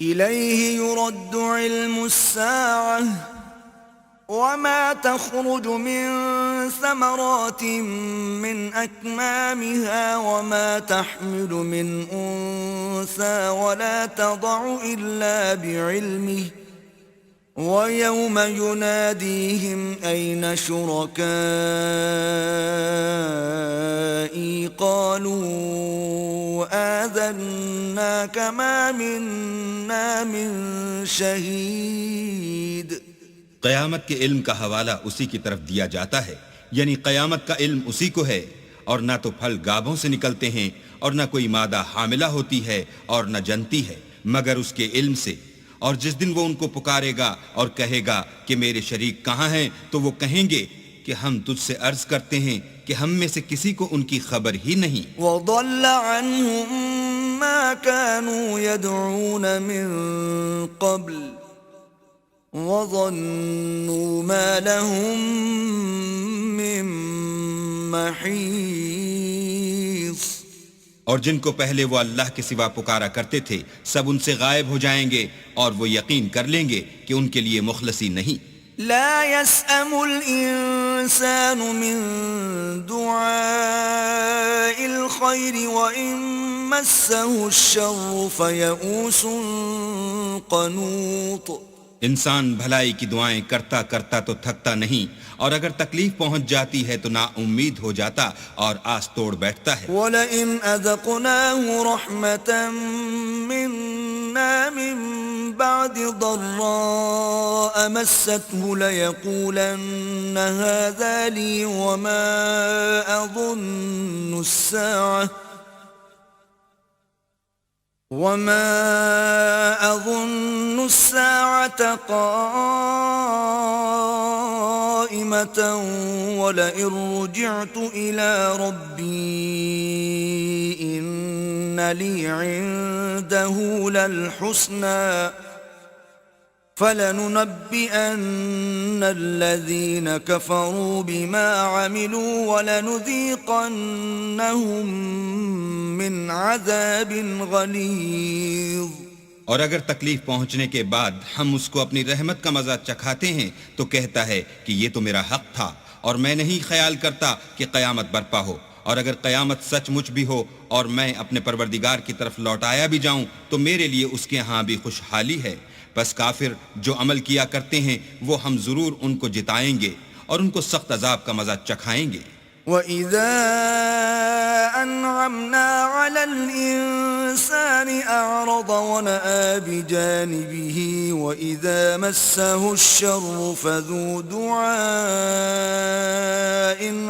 إليه يرد علم الساعة وما تخرج من ثمرات من أكمامها وما تحمل من أنثى ولا تضع إلا بعلمه ويوم يناديهم أين شركائي قالوا آذناك ما منا من شهيد. قیامت کے علم کا حوالہ اسی کی طرف دیا جاتا ہے، یعنی قیامت کا علم اسی کو ہے، اور نہ تو پھل گابھوں سے نکلتے ہیں اور نہ کوئی مادہ حاملہ ہوتی ہے اور نہ جنتی ہے مگر اس کے علم سے. اور جس دن وہ ان کو پکارے گا اور کہے گا کہ میرے شریک کہاں ہیں، تو وہ کہیں گے کہ ہم تجھ سے عرض کرتے ہیں کہ ہم میں سے کسی کو ان کی خبر ہی نہیں. وضل عنهم ما كانوا يدعون من قبل وظنوا ما لهم من محيص. اور جن کو پہلے وہ اللہ کے سوا پکارا کرتے تھے سب ان سے غائب ہو جائیں گے اور وہ یقین کر لیں گے کہ ان کے لیے مخلصی نہیں. لا يسأم الإنسان من دعاء الخير وإن مسه الشر فيئوس قنوط. انسان بھلائی کی دعائیں کرتا کرتا تو تھکتا نہیں، اور اگر تکلیف پہنچ جاتی ہے تو نا امید ہو جاتا اور آس توڑ بیٹھتا ہے. وَلَئِنْ أَذَقْنَاهُ رَحْمَةً مِنَّا مِن بَعْدِ ضَرَّاءَ مَسَّتْهُ لَيَقُولَنَّ هَذَا لِي وَمَا أَظُنُّ السَّاعَةَ قَائِمَةً وَلَئِن رُجِعْتُ إِلَى رَبِّي إِنَّ لِي عِندَهُ لَلْحُسْنَى فَلَنُنَبِّئَنَّ الَّذِينَ كَفَرُوا بِمَا عَمِلُوا وَلَنُذِيقَنَّهُم مِّنْ عَذَابٍ غَلِيظٍ. اور اگر تکلیف پہنچنے کے بعد ہم اس کو اپنی رحمت کا مزہ چکھاتے ہیں تو کہتا ہے کہ یہ تو میرا حق تھا اور میں نہیں خیال کرتا کہ قیامت برپا ہو. اور اگر قیامت سچ مچ بھی ہو اور میں اپنے پروردگار کی طرف لوٹایا بھی جاؤں تو میرے لیے اس کے ہاں بھی خوشحالی ہے. بس کافر جو عمل کیا کرتے ہیں وہ ہم ضرور ان کو جتائیں گے اور ان کو سخت عذاب کا مزہ چکھائیں گے. وَإِذَا أَنْعَمْنَا عَلَى الْإِنسَانِ أَعْرَضَ وَنَأَىٰ بِجَانِبِهِ وَإِذَا مَسَّهُ الشَّرُّ فَذُو دُعَاءٍ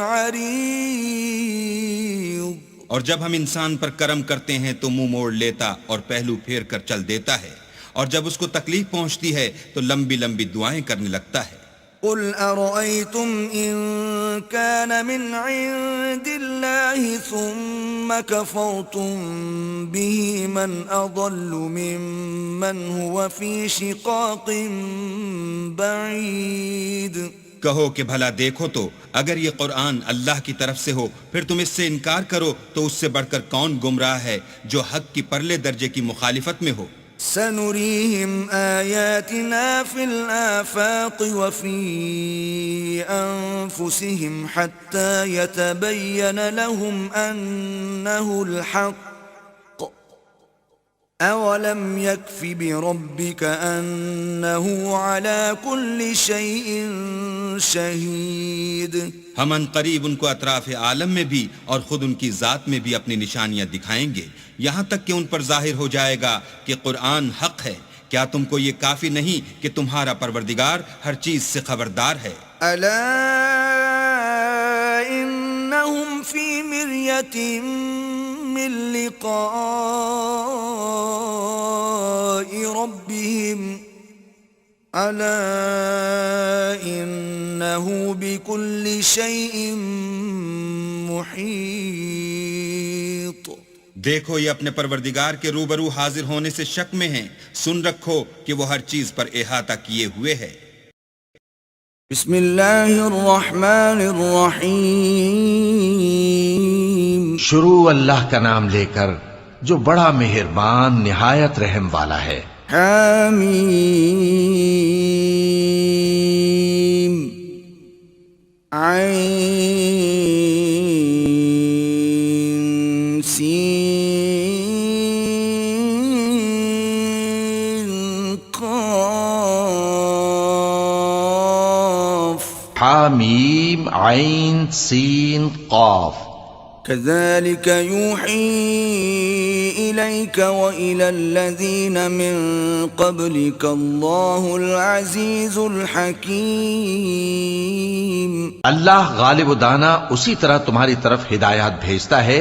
عَرِيضٍ. اور جب ہم انسان پر کرم کرتے ہیں تو منہ موڑ لیتا اور پہلو پھیر کر چل دیتا ہے، اور جب اس کو تکلیف پہنچتی ہے تو لمبی لمبی دعائیں کرنے لگتا ہے. قل أرأيتم إن كان من عند الله ثم كفرتم به من أضل ممن هو في شقاق بعيد. کہو کہ بھلا دیکھو تو اگر یہ قرآن اللہ کی طرف سے ہو پھر تم اس سے انکار کرو تو اس سے بڑھ کر کون گمراہ ہے جو حق کی پرلے درجے کی مخالفت میں ہو. سنريهم آياتنا في الآفاق وفي أنفسهم حتى يتبين لهم أنه الحق أولم يكف بربك أنه على كل شيء شهيد. ہم ان قریب ان کو اطراف عالم میں بھی اور خود ان کی ذات میں بھی اپنی نشانیاں دکھائیں گے یہاں تک کہ ان پر ظاہر ہو جائے گا کہ قرآن حق ہے. کیا تم کو یہ کافی نہیں کہ تمہارا پروردگار ہر چیز سے خبردار ہے؟ ألا إنهم في مرية من لقاء ربهم ألا إنه بكل شيء محيط. دیکھو یہ اپنے پروردگار کے روبرو حاضر ہونے سے شک میں ہیں، سن رکھو کہ وہ ہر چیز پر احاطہ کیے ہوئے ہے. بسم اللہ الرحمن الرحیم. شروع اللہ کا نام لے کر جو بڑا مہربان نہایت رحم والا ہے. حمیم عین سین قاف حامیم عین سین قاف كذلك يوحي إليك وإلى الذين من قبلك الله العزيز الحكيم اللہ غالب و دانا اسی طرح تمہاری طرف ہدایات بھیجتا ہے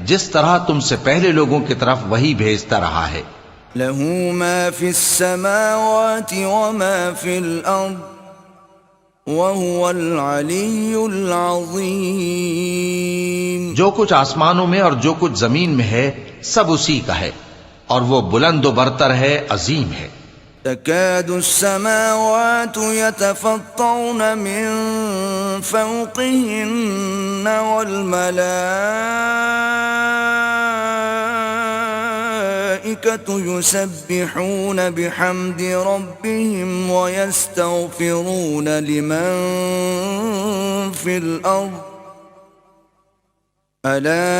جس طرح تم سے پہلے لوگوں کی طرف وہی بھیجتا رہا ہے. له ما في السماوات وما في الأرض وهو العلي العظيم. جو کچھ آسمانوں میں اور جو کچھ زمین میں ہے سب اسی کا ہے اور وہ بلند و برتر ہے، عظیم ہے. تكاد السماوات يتفطرن من فوقهن والملائكة يسبحون بحمد ربهم ويستغفرون لمن في الأرض ألا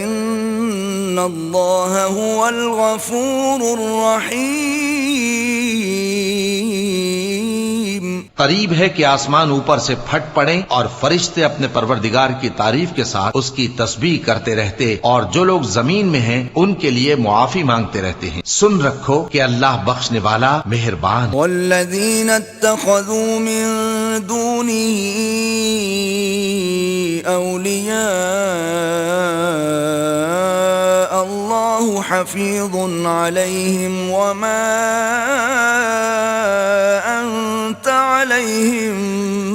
إن الله هو الغفور الرحيم. قریب ہے کہ آسمان اوپر سے پھٹ پڑیں اور فرشتے اپنے پروردگار کی تعریف کے ساتھ اس کی تسبیح کرتے رہتے اور جو لوگ زمین میں ہیں ان کے لیے معافی مانگتے رہتے ہیں. سن رکھو کہ اللہ بخشنے والا مہربان. والذين اتخذوا من دونه أولياء الله حفيظ عليهم وما أنت عليهم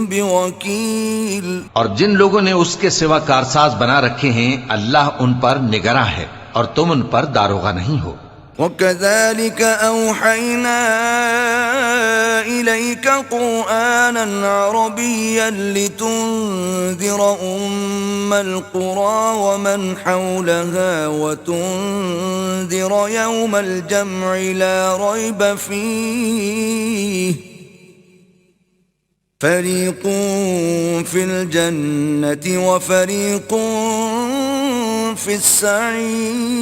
بوكيل. اور جن لوگوں نے اس کے سوا کارساز بنا رکھے ہیں اللہ ان پر نگراں ہے اور تم ان پر داروغہ نہیں ہو. وَكَذَلِكَ أَوْحَيْنَا إِلَيْكَ قُرْآنًا عَرَبِيًّا لِتُنذِرَ أُمَّ الْقُرَى وَمَنْ حَوْلَهَا وَتُنذِرَ يَوْمَ الْجَمْعِ لَا رَيْبَ فِيهِ فَرِيقٌ فِي الْجَنَّةِ وَفَرِيقٌ فِي السَّعِيرِ.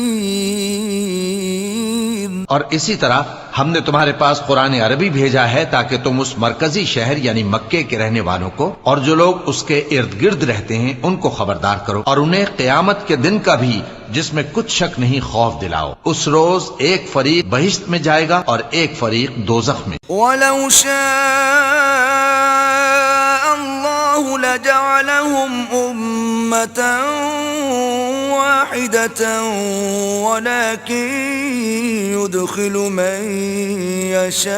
اور اسی طرح ہم نے تمہارے پاس قرآن عربی بھیجا ہے تاکہ تم اس مرکزی شہر یعنی مکے کے رہنے والوں کو اور جو لوگ اس کے ارد گرد رہتے ہیں ان کو خبردار کرو اور انہیں قیامت کے دن کا بھی جس میں کچھ شک نہیں خوف دلاؤ. اس روز ایک فریق بہشت میں جائے گا اور ایک فریق دوزخ میں. وَلَوْ شَاءَ اللَّهُ لَجَعَلَهُمْ أُمَّةً واحدة ولكن يدخل من يشاء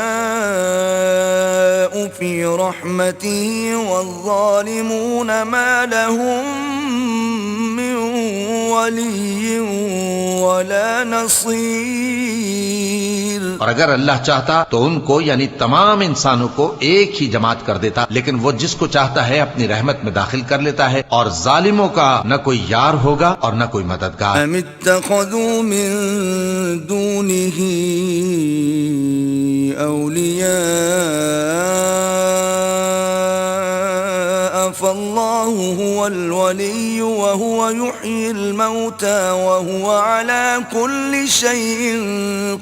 في رحمته والظالمون ما لهم من ولي ولا نصير. اور اگر اللہ چاہتا تو ان کو یعنی تمام انسانوں کو ایک ہی جماعت کر دیتا، لیکن وہ جس کو چاہتا ہے اپنی رحمت میں داخل کر لیتا ہے اور ظالموں کا نہ کوئی یار ہوگا اور نہ کوئی مددگار. ام اتخذوا من دونه اولیاء فالله هو الولي وهو يحيي الموتى وهو على كل شيء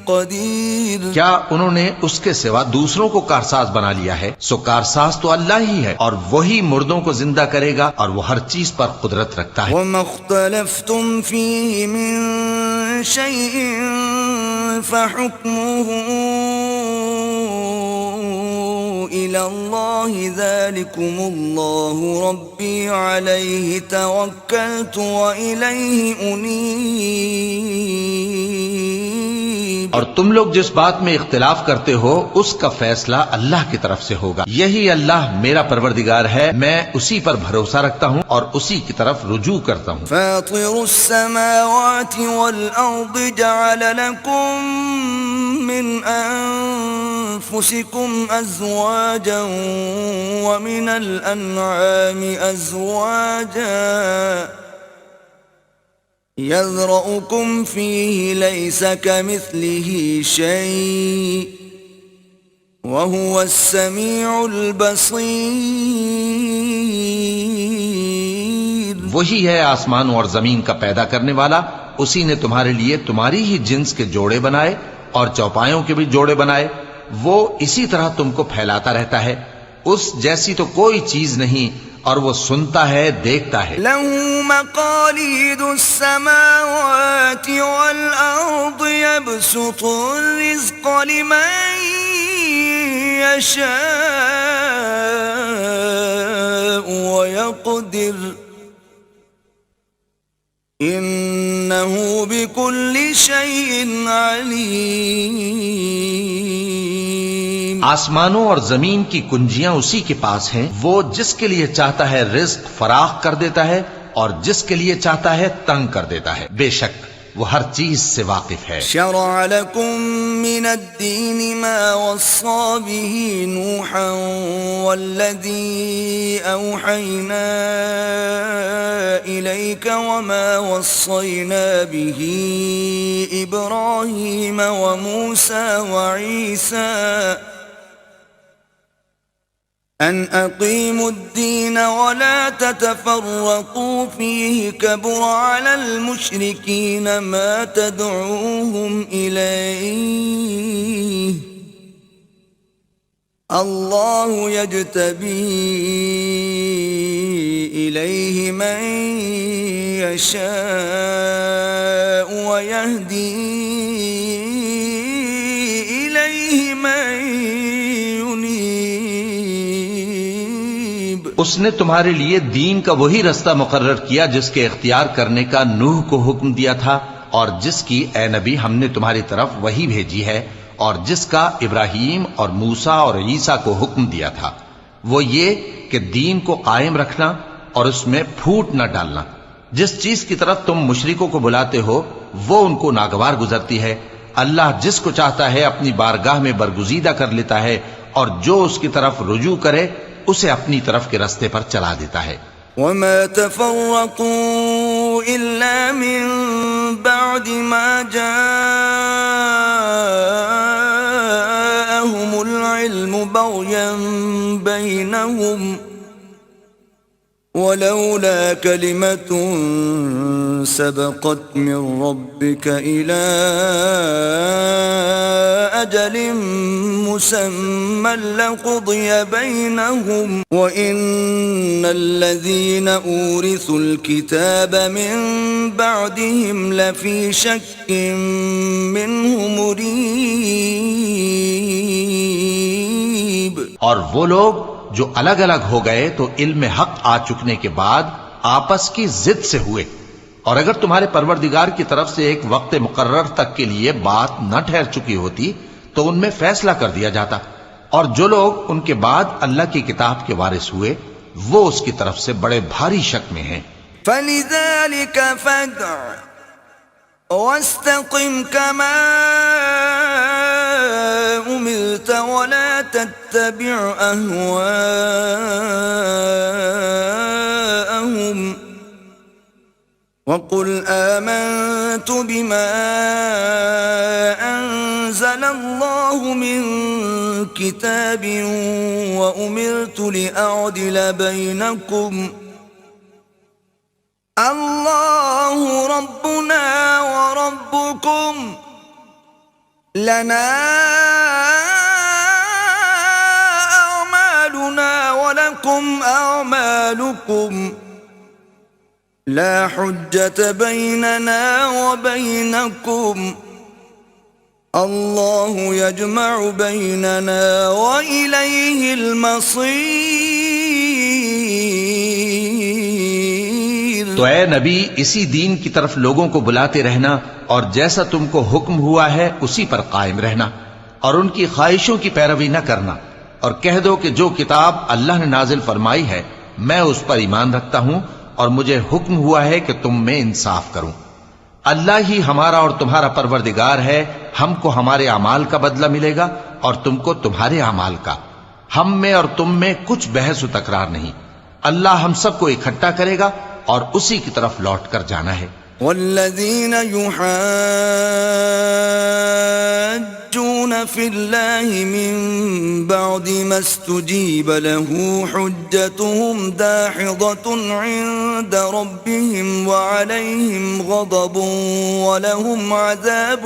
قدير. کیا انہوں نے اس کے سوا دوسروں کو کارساز بنا لیا ہے؟ سو کارساز تو اللہ ہی ہے اور وہی مردوں کو زندہ کرے گا اور وہ ہر چیز پر قدرت رکھتا ہے. وما اختلفتم فيه من شيء فحكمه إلى الله ذلكم الله ربي عليه توكلت وإليه أنيب. اور تم لوگ جس بات میں اختلاف کرتے ہو اس کا فیصلہ اللہ کی طرف سے ہوگا. یہی اللہ میرا پروردگار ہے، میں اسی پر بھروسہ رکھتا ہوں اور اسی کی طرف رجوع کرتا ہوں. فاطر السماوات والأرض جعل لكم من أنفسكم أزواجا ومن الأنعام أزواجا يذرأكم فيه ليس كمثله شيء وهو السميع البصير. وہی ہے آسمانوں اور زمین کا پیدا کرنے والا. اسی نے تمہارے لیے تمہاری ہی جنس کے جوڑے بنائے اور چوپایوں کے بھی جوڑے بنائے. وہ اسی طرح تم کو پھیلاتا رہتا ہے. اس جیسی تو کوئی چیز نہیں اور وہ سنتا ہے دیکھتا ہے. له مقاليد السماوات والأرض يبسط الرزق لمن يشاء ويقدر إنه بكل شيء عليم. آسمانوں اور زمین کی کنجیاں اسی کے پاس ہیں. وہ جس کے لیے چاہتا ہے رزق فراخ کر دیتا ہے اور جس کے لیے چاہتا ہے تنگ کر دیتا ہے. بے شک وہ ہر چیز سے واقف ہے. شرع لكم من الدين ما وصى به نوحا والذي أوحينا إليك وما وصينا به إبراهيم وموسى وعيسى أن أقيموا الدين ولا تتفرقوا فيه كبر على المشركين ما تدعوهم إليه الله يجتبي إليه من يشاء ويهدي إليه من اس نے تمہارے لیے دین کا وہی رستہ مقرر کیا جس کے اختیار کرنے کا نوح کو حکم دیا تھا اور جس کی اے نبی ہم نے تمہاری طرف وہی بھیجی ہے اور جس کا ابراہیم اور موسیٰ اور عیسیٰ کو حکم دیا تھا. وہ یہ کہ دین کو قائم رکھنا اور اس میں پھوٹ نہ ڈالنا. جس چیز کی طرف تم مشرکوں کو بلاتے ہو وہ ان کو ناگوار گزرتی ہے. اللہ جس کو چاہتا ہے اپنی بارگاہ میں برگزیدہ کر لیتا ہے اور جو اس کی طرف رجوع کرے اسے اپنی طرف کے رستے پر چلا دیتا ہے. وما تفرقوا إلا من بعد ما جاءهم العلم بغيا بينهم ولولا كلمة سبقت من ربك إلى أجل مسمى لقضي بينهم وإن الذين أورثوا الكتاب من بعدهم لفي شك منه مريب. اور وہ لوگ جو الگ الگ ہو گئے تو علم حق آ چکنے کے بعد آپس کی ضد سے ہوئے. اور اگر تمہارے پروردگار کی طرف سے ایک وقت مقرر تک کے لیے بات نہ ٹھہر چکی ہوتی تو ان میں فیصلہ کر دیا جاتا. اور جو لوگ ان کے بعد اللہ کی کتاب کے وارث ہوئے وہ اس کی طرف سے بڑے بھاری شک میں ہیں. فلذلك فادع واستقم كما أمرت ولا تتبع أهواءهم وقل آمنت بما أنزل الله من كتاب وأمرت لأعدل بينكم الله ربنا وربكم لنا أعمالنا ولكم أعمالكم لا حجة بيننا وبينكم الله يجمع بيننا وإليه المصير. تو اے نبی اسی دین کی طرف لوگوں کو بلاتے رہنا اور جیسا تم کو حکم ہوا ہے اسی پر قائم رہنا اور ان کی خواہشوں کی پیروی نہ کرنا. اور کہہ دو کہ جو کتاب اللہ نے نازل فرمائی ہے میں اس پر ایمان رکھتا ہوں اور مجھے حکم ہوا ہے کہ تم میں انصاف کروں. اللہ ہی ہمارا اور تمہارا پروردگار ہے. ہم کو ہمارے اعمال کا بدلہ ملے گا اور تم کو تمہارے اعمال کا. ہم میں اور تم میں کچھ بحث و تکرار نہیں. اللہ ہم سب کو اکٹھا کرے گا اور اسی کی طرف لوٹ کر جانا ہے. والذين يحاجون في الله من بعد ما استجيب له حجتهم داحضة عند ربهم وعليهم غضب ولهم عذاب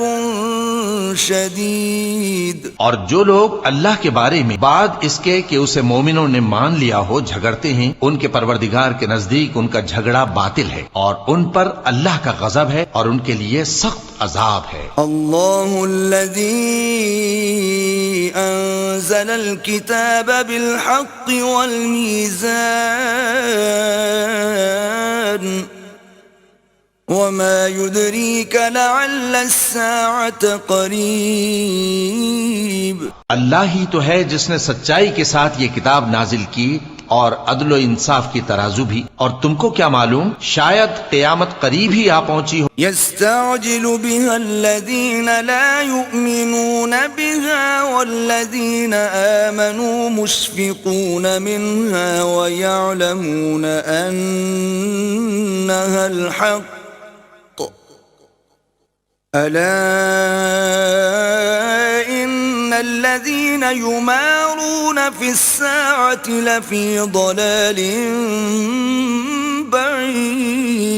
شدید. اور جو لوگ اللہ کے بارے میں بعد اس کے کہ اسے مومنوں نے مان لیا ہو جھگڑتے ہیں، ان کے پروردگار کے نزدیک ان کا جھگڑا باطل ہے اور ان پر اللہ کا غضب ہے اور ان کے لیے سخت عذاب ہے. اللہ الذی انزل الكتاب بالحق والمیزان وما يدريك لعل الساعة قریب. اللہ ہی تو ہے جس نے سچائی کے ساتھ یہ کتاب نازل کی اور عدل و انصاف کی ترازو بھی، اور تم کو کیا معلوم شاید قیامت قریب ہی آ پہنچی ہو. يستعجل بها الذين لا يؤمنون بها والذين آمنوا مشفقون منها ويعلمون أنها الحق ألا إن الذين يمارون في الساعة لفي ضلال بعيد.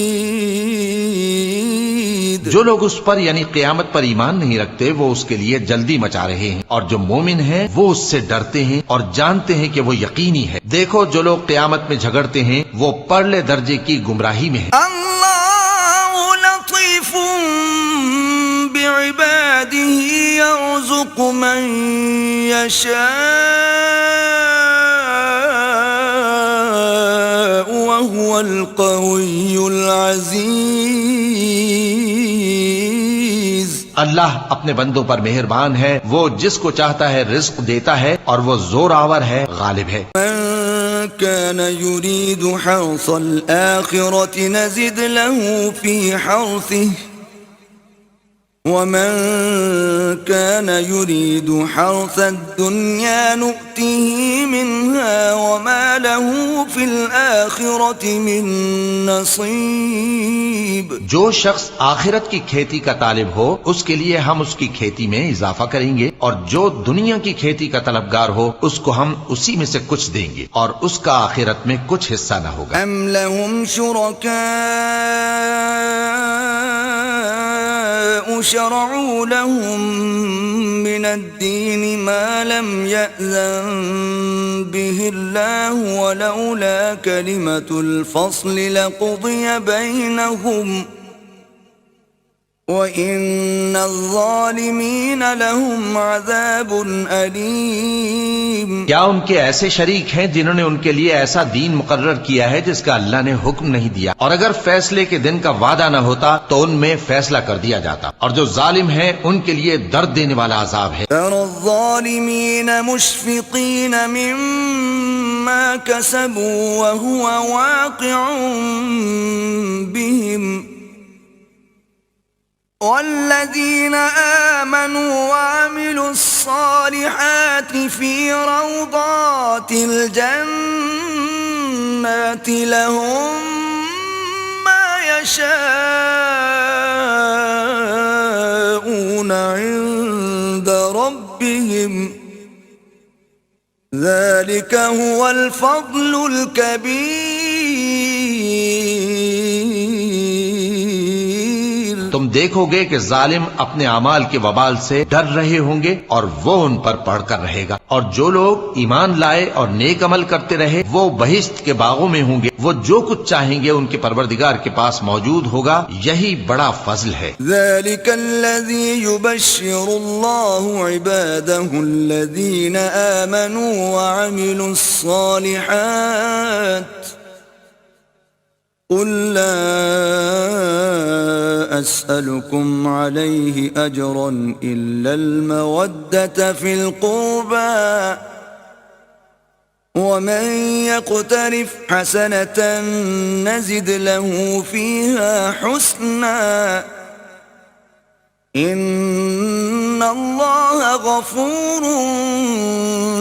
جو لوگ اس پر یعنی قیامت پر ایمان نہیں رکھتے وہ اس کے لیے جلدی مچا رہے ہیں، اور جو مومن ہیں وہ اس سے ڈرتے ہیں اور جانتے ہیں کہ وہ یقینی ہے. دیکھو جو لوگ قیامت میں جھگڑتے ہیں وہ پرلے درجے کی گمراہی میں ہیں. اللہ لطیف بعباده يرزق من يشاء وهو القوي العزيز. اللہ اپنے بندوں پر مہربان ہے، وہ جس کو چاہتا ہے رزق دیتا ہے اور وہ زور آور ہے، غالب ہے. من كان يريد حرث الآخرة نزد له في حرثه ومن كان يريد حرث الدنيا نؤته منها وما له في الآخرة من نصيب. جو شخص آخرت کی کھیتی کا طالب ہو اس کے لیے ہم اس کی کھیتی میں اضافہ کریں گے، اور جو دنیا کی کھیتی کا طلبگار ہو اس کو ہم اسی میں سے کچھ دیں گے اور اس کا آخرت میں کچھ حصہ نہ ہوگا. ام لهم شركاء شرعوا لهم من الدين ما لم يأذن به الله ولولا كلمة الفصل لقضي بينهم وَإِنَّ الظَّالِمِينَ لَهُمْ عَذَابٌ أَلِيمٌ. کیا ان کے ایسے شریک ہیں جنہوں نے ان کے لیے ایسا دین مقرر کیا ہے جس کا اللہ نے حکم نہیں دیا، اور اگر فیصلے کے دن کا وعدہ نہ ہوتا تو ان میں فیصلہ کر دیا جاتا، اور جو ظالم ہیں ان کے لیے درد دینے والا عذاب ہے. تَرَى الظَّالِمِينَ مُشْفِقِينَ مِمَّا كَسَبُوا وَهُوَ وَاقِعٌ بِهِمْ والذين آمنوا وعملوا الصالحات في روضات الجنات لهم ما يشاءون عند ربهم ذلك هو الفضل الكبير. تم دیکھو گے کہ ظالم اپنے اعمال کے وبال سے ڈر رہے ہوں گے اور وہ ان پر پڑھ کر رہے گا، اور جو لوگ ایمان لائے اور نیک عمل کرتے رہے وہ بہشت کے باغوں میں ہوں گے، وہ جو کچھ چاہیں گے ان کے پروردگار کے پاس موجود ہوگا، یہی بڑا فضل ہے. ذلك الذي يبشر الله عباده الذين آمنوا وعملوا الصالحات قل لا أسألكم عليه أجرا إلا المودة في القربى ومن يقترف حسنة نزد له فيها حسنا إن إن الله غفور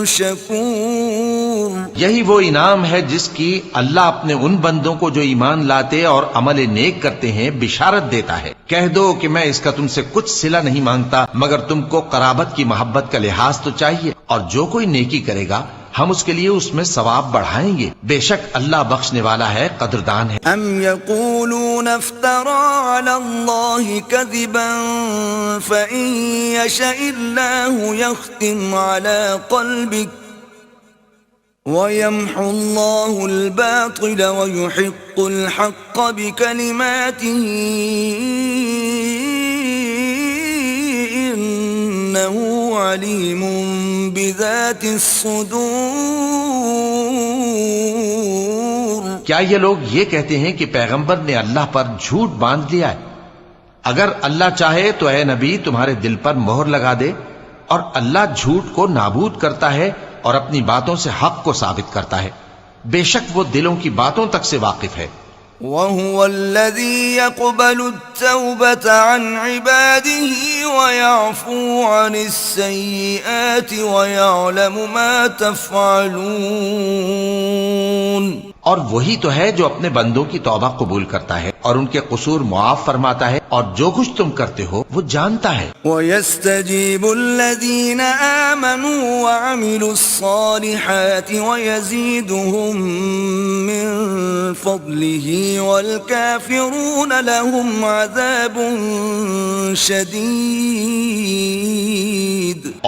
شكور. یہی وہ انعام ہے جس کی اللہ اپنے ان بندوں کو جو ایمان لاتے اور عمل نیک کرتے ہیں بشارت دیتا ہے. کہہ دو کہ میں اس کا تم سے کچھ صلہ نہیں مانگتا مگر تم کو قرابت کی محبت کا لحاظ تو چاہیے، اور جو کوئی نیکی کرے گا ہم اس کے لیے اس میں ثواب بڑھائیں گے. بے شک اللہ بخشنے والا ہے، قدردان ہے. أم يقولون افترى على الله كذبا فإن يشاء الله يختم على قلبك ويمحو الله الباطل ويحق الحق بكلماته إنه عليم بذات الصدور. کیا یہ لوگ یہ کہتے ہیں کہ پیغمبر نے اللہ پر جھوٹ باندھ لیا ہے؟ اگر اللہ چاہے تو اے نبی تمہارے دل پر مہر لگا دے، اور اللہ جھوٹ کو نابود کرتا ہے اور اپنی باتوں سے حق کو ثابت کرتا ہے. بے شک وہ دلوں کی باتوں تک سے واقف ہے. وهو الذي يقبل التوبة عن عباده ويعفو عن السيئات ويعلم ما تفعلون. اور وہی تو ہے جو اپنے بندوں کی توبہ قبول کرتا ہے اور ان کے قصور معاف فرماتا ہے، اور جو کچھ تم کرتے ہو وہ جانتا ہے. وَيَسْتَجِيبُ الَّذِينَ آمَنُوا وَعَمِلُوا الصَّالِحَاتِ وَيَزِيدُهُم مِّن فَضْلِهِ وَالْكَافِرُونَ لَهُمْ عَذَابٌ شَدِيدٌ.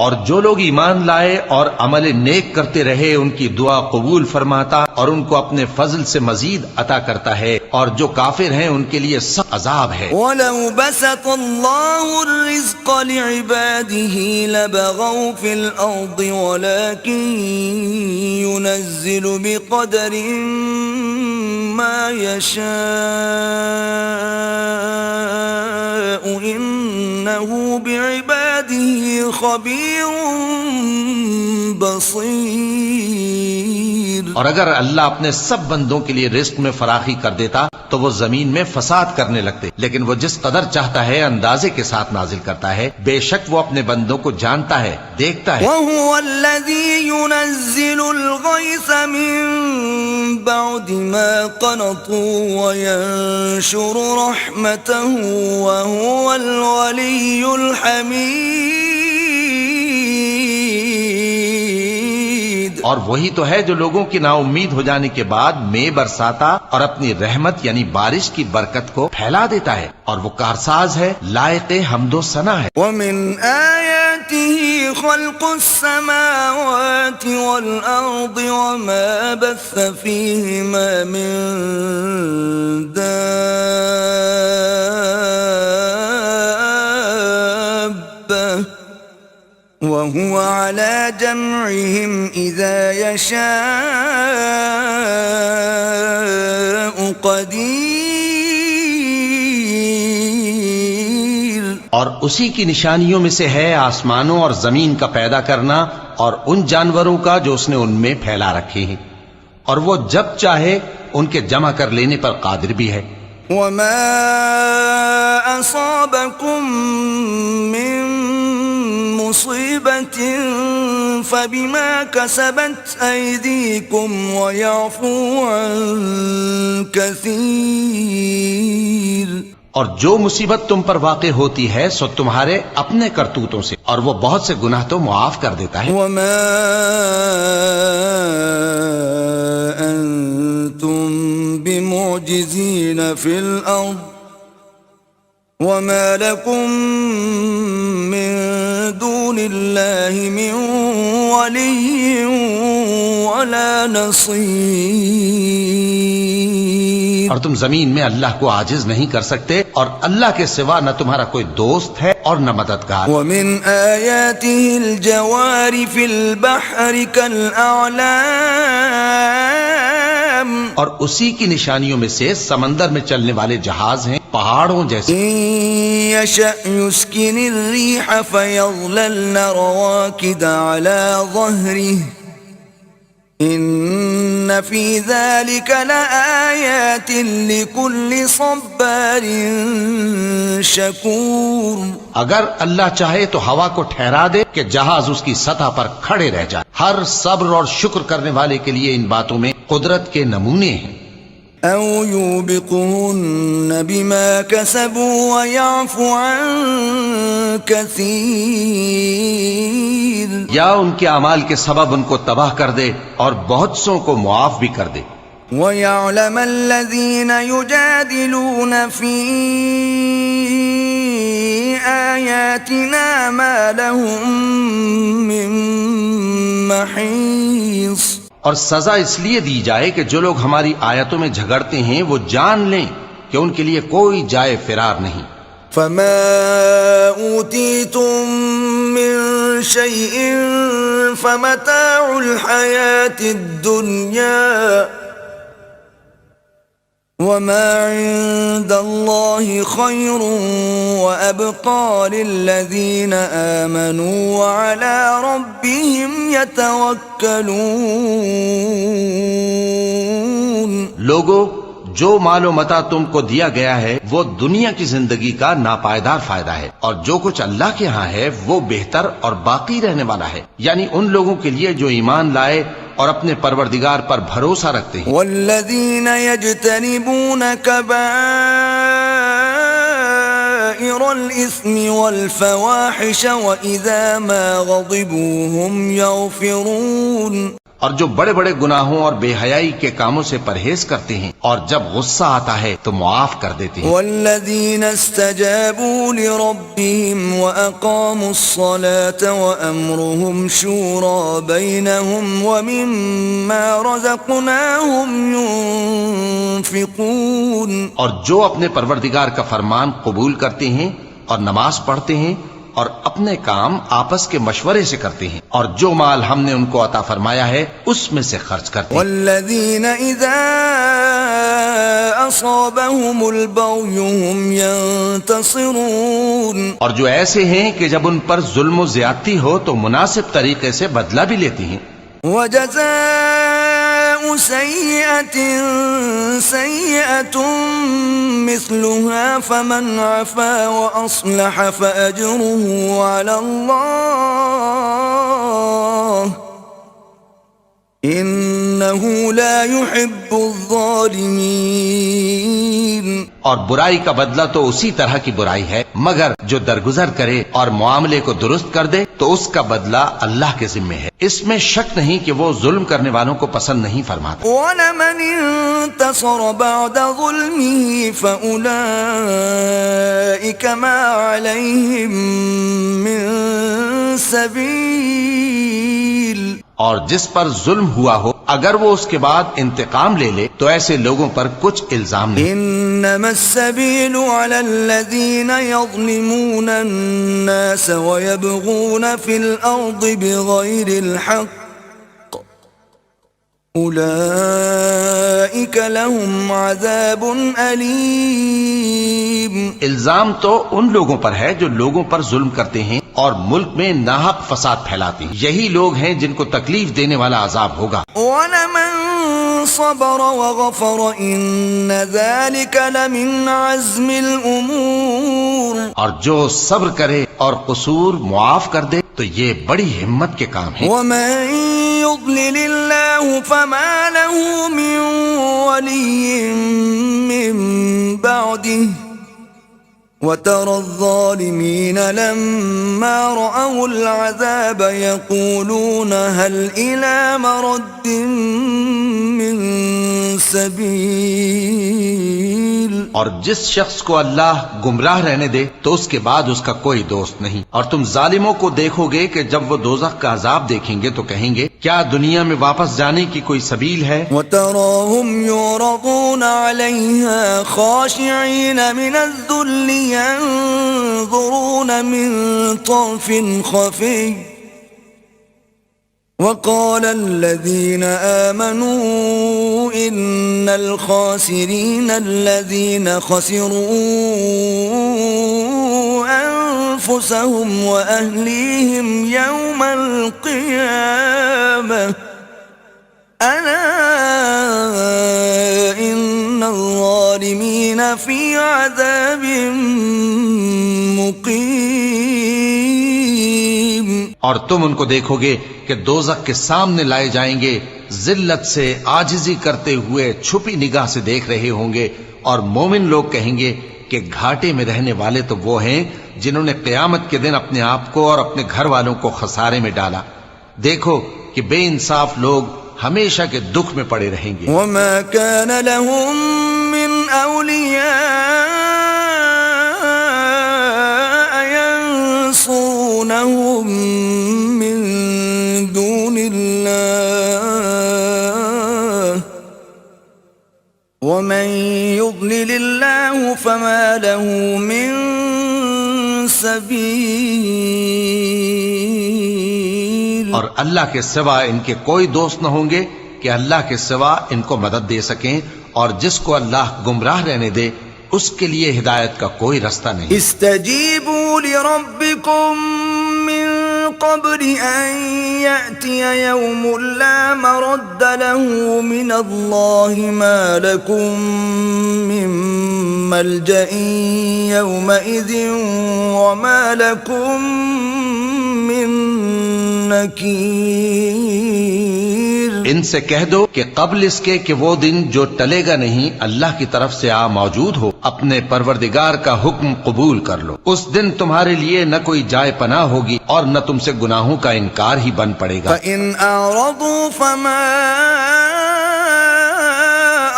اور جو لوگ ایمان لائے اور عمل نیک کرتے رہے ان کی دعا قبول فرماتا اور ان کو اپنے فضل سے مزید عطا کرتا ہے، اور جو کافر ہیں ان کے لیے سخت عذاب ہے. وَلَوْ بَسَطَ اللَّهُ الرِّزْقَ لِعِبَادِهِ لَبَغَوْا فِي الْأَرْضِ وَلَكِن يُنَزِّلُ بِقَدَرٍ مَا يَشَاءُ إِنَّهُ بِعِبَادِهِ خَبِيرٌ بَصِيرٌ. اور اگر اللہ اپنے سب بندوں کے لیے رزق میں فراخی کر دیتا تو وہ زمین میں فساد کرنے لگتے، لیکن وہ جس قدر چاہتا ہے اندازے کے ساتھ نازل کرتا ہے. بے شک وہ اپنے بندوں کو جانتا ہے، دیکھتا ہے. وَهُوَ الَّذِي يُنَزِّلُ الْغَيْثَ مِن بَعْدِ مَا قَنَطُوا وَيَنشُرُ رَحْمَتَهُ وَهُوَ الْوَلِيُّ الْحَمِيدُ. اور وہی تو ہے جو لوگوں کی نا امید ہو جانے کے بعد میں برساتا اور اپنی رحمت یعنی بارش کی برکت کو پھیلا دیتا ہے، اور وہ کارساز ہے، لائق حمد و ثنا ہے. وَمِنْ آيَاتِهِ خَلْقُ السَّمَاوَاتِ وَالْأَرْضِ وَمَا بَثَّ فِيهِمَا مِن دَابَّةٍ وَهُوَ عَلَى جَمْعِهِمْ إِذَا يَشَاءُ قَدِيرٌ. اور اسی کی نشانیوں میں سے ہے آسمانوں اور زمین کا پیدا کرنا اور ان جانوروں کا جو اس نے ان میں پھیلا رکھے ہیں، اور وہ جب چاہے ان کے جمع کر لینے پر قادر بھی ہے. وَمَا أَصَابَكُم مِّن مُّصِيبَةٍ فَبِمَا كَسَبَتْ أَيْدِيكُمْ وَيَعْفُو عَن كَثِيرٍ. اور جو مصیبت تم پر واقع ہوتی ہے سو تمہارے اپنے کرتوتوں سے، اور وہ بہت سے گناہ تو معاف کر دیتا ہے. وَمَا أَنتُم بِمُعْجِزِينَ فِي الْأَرْضِ وَمَا لَكُم مِّن دُونِ اللَّهِ مِن وَلِيٍّ وَلَا نَصِيرٍ. اور تم زمین میں اللہ کو عاجز نہیں کر سکتے، اور اللہ کے سوا نہ تمہارا کوئی دوست ہے اور نہ مددگار. وَمِنْ آيَاتِهِ الْجَوَارِ فِي الْبَحْرِ كَالْأَعْلَامِ. اور اسی کی نشانیوں میں سے سمندر میں چلنے والے جہاز ہیں پہاڑوں جیسے. إِن يَشَأْ يُسْكِنِ الرِّيحَ فَيَظْلَلْنَ رَوَاكِدَ عَلَى ظَهْرِهِ إن في ذلك لآيات لكل صبار شكور. اگر اللہ چاہے تو ہوا کو ٹھہرا دے کہ جہاز اس کی سطح پر کھڑے رہ جائے. ہر صبر اور شکر کرنے والے کے لیے ان باتوں میں قدرت کے نمونے ہیں. أو يوبقهن بما كسبوا ويعفو عن كثير. یا ان کے اعمال کے سبب ان کو تباہ کر دے اور بہت سوں کو معاف بھی کر دے. ويعلم الذين يجادلون في آياتنا ما لهم من محيص. اور سزا اس لیے دی جائے کہ جو لوگ ہماری آیتوں میں جھگڑتے ہیں وہ جان لیں کہ ان کے لیے کوئی جائے فرار نہیں. فما أوتيتم من شيء فمتاع الحياة الدنيا وما عند الله خير وأبقى للذين آمنوا وعلى ربهم يتوكلون. لوگو، جو مال و متاع تم کو دیا گیا ہے وہ دنیا کی زندگی کا ناپائیدار فائدہ ہے، اور جو کچھ اللہ کے ہاں ہے وہ بہتر اور باقی رہنے والا ہے، یعنی ان لوگوں کے لیے جو ایمان لائے اور اپنے پروردگار پر بھروسہ رکھتے ہیں. والذین یجتنبون کبائر الإثم والفواحش وإذا ما غضبوا هم يغفرون. اور جو بڑے بڑے گناہوں اور بے حیائی کے کاموں سے پرہیز کرتے ہیں اور جب غصہ آتا ہے تو معاف کر دیتے ہیں. والذین استجابوا لربهم وأقاموا الصلاة وأمرهم شورى بينهم ومما رزقناهم ينفقون. اور جو اپنے پروردگار کا فرمان قبول کرتے ہیں اور نماز پڑھتے ہیں اور اپنے کام آپس کے مشورے سے کرتے ہیں، اور جو مال ہم نے ان کو عطا فرمایا ہے اس میں سے خرچ کرتے ہیں. والذین اذا اصابهم البغی هم ينتصرون. اور جو ایسے ہیں کہ جب ان پر ظلم و زیادتی ہو تو مناسب طریقے سے بدلہ بھی لیتی ہیں. وجزاء سیئة سیئة مثلها فمن عفا وأصلح فأجره على الله إنه لا يحب الظالمين. اور برائی کا بدلہ تو اسی طرح کی برائی ہے، مگر جو درگزر کرے اور معاملے کو درست کر دے تو اس کا بدلہ اللہ کے ذمہ ہے. اس میں شک نہیں کہ وہ ظلم کرنے والوں کو پسند نہیں فرماتا. وَلَمَنِ انتصر بعد ظلمه فأولئك ما عليهم من سبيل. اور جس پر ظلم ہوا ہو اگر وہ اس کے بعد انتقام لے لے تو ایسے لوگوں پر کچھ الزام نہیں. انما السبيل على الذين يظلمون الناس ويبغون في الارض بغير الحق اولئك لهم عذاب الیم. الزام تو ان لوگوں پر ہے جو لوگوں پر ظلم کرتے ہیں اور ملک میں ناحق فساد پھیلاتے ہیں، یہی لوگ ہیں جن کو تکلیف دینے والا عذاب ہوگا. وَلَمَن صَبَرَ وَغَفَرَ إِنَّ ذَلِكَ لَمِنْ عَزْمِ الْأُمُورِ. اور جو صبر کرے اور قصور معاف کر دے تو یہ بڑی ہمت کے کام ہے. وَمَن يُضْلِلِ اللَّهُ فَمَا لَهُ مِن وَلِيٍّ مِّن بَعْدِهِ وَتَرَى الظَّالِمِينَ لَمَّا رَأَوُا الْعَذَابَ يَقُولُونَ هَلْ إِلَى مَرَدٍّ مِّن سَبِيلٍ. اور جس شخص کو اللہ گمراہ رہنے دے تو اس کے بعد اس کا کوئی دوست نہیں. اور تم ظالموں کو دیکھو گے کہ جب وہ دوزخ کا عذاب دیکھیں گے تو کہیں گے کیا دنیا میں واپس جانے کی کوئی سبیل ہے؟ وَتَرَاهُمْ يُعْرَضُونَ عَلَيْهَا خَاشِعِينَ مِنَ الذُّلِّ يَنظُرُونَ مِن طَرْفٍ خَفِيٍّ وَقَالَ الَّذِينَ آمَنُوا إِنَّ الْخَاسِرِينَ الَّذِينَ خَسِرُوا أَنفُسَهُمْ وَأَهْلِيهِمْ يَوْمَ الْقِيَامَةِ ألا إن الظالمين في عذاب مقيم. اور تم ان کو دیکھو گے کہ دوزخ کے سامنے لائے جائیں گے، ذلت سے عاجزی کرتے ہوئے چھپی نگاہ سے دیکھ رہے ہوں گے، اور مومن لوگ کہیں گے کہ گھاٹے میں رہنے والے تو وہ ہیں جنہوں نے قیامت کے دن اپنے آپ کو اور اپنے گھر والوں کو خسارے میں ڈالا. دیکھو کہ بے انصاف لوگ ہمیشہ کے دکھ میں پڑے رہیں گے. وما كان لهم من أولياء ينصرونهم من دون الله ومن يضلل الله فما له من سبيل. اور اللہ کے سوا ان کے کوئی دوست نہ ہوں گے کہ اللہ کے سوا ان کو مدد دے سکیں، اور جس کو اللہ گمراہ رہنے دے اس کے لیے ہدایت کا کوئی رستہ نہیں. استجیبوا لربکم من قبل ان یأتی یوم لا مرد له من اللہ ما لکم من ملجأ یومئذ وما لکم من نکیر. ان سے کہہ دو کہ قبل اس کے کہ وہ دن جو ٹلے گا نہیں اللہ کی طرف سے آ موجود ہو، اپنے پروردگار کا حکم قبول کر لو. اس دن تمہارے لیے نہ کوئی جائے پناہ ہوگی اور نہ تم سے گناہوں کا انکار ہی بن پڑے گا. فَإِنْ أَعْرَضُوا فَمَا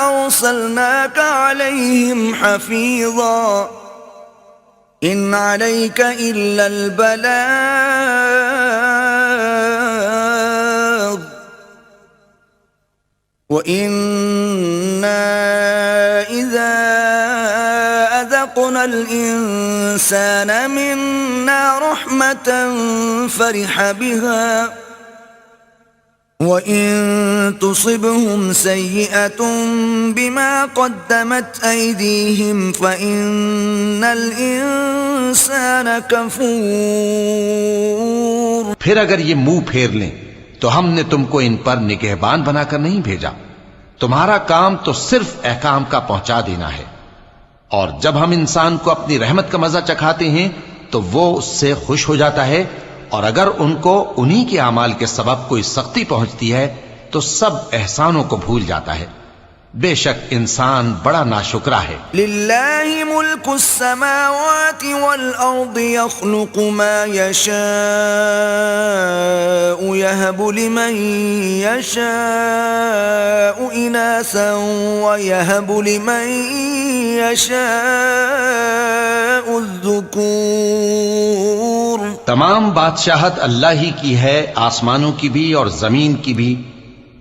أَرْسَلْنَاكَ عَلَيْهِمْ حَفِيظًا إِنْ عَلَيْكَ إِلَّا الْبَلَاغُ وَإِنَّا إِذَا أَذَقْنَا الْإِنسَانَ مِنَّا رَحْمَةً فَرِحَ بِهَا وَإِن تُصِبْهُمْ سَيِّئَةٌ بِمَا قَدَّمَتْ أَيْدِيهِمْ فَإِنَّ الْإِنسَانَ كَفُورٌ. پھر اگر یہ منہ پھیر لیں تو ہم نے تم کو ان پر نگہبان بنا کر نہیں بھیجا، تمہارا کام تو صرف احکام کا پہنچا دینا ہے، اور جب ہم انسان کو اپنی رحمت کا مزہ چکھاتے ہیں تو وہ اس سے خوش ہو جاتا ہے، اور اگر ان کو انہی کے اعمال کے سبب کوئی سختی پہنچتی ہے تو سب احسانوں کو بھول جاتا ہے. بے شک انسان بڑا ناشکرا ہے. للہ ملک السماوات والارض يخلق ما يشاء يهب لمن يشاء اناثا ويهب لمن يشاء الذكور. تمام بادشاہت اللہ ہی کی ہے، آسمانوں کی بھی اور زمین کی بھی.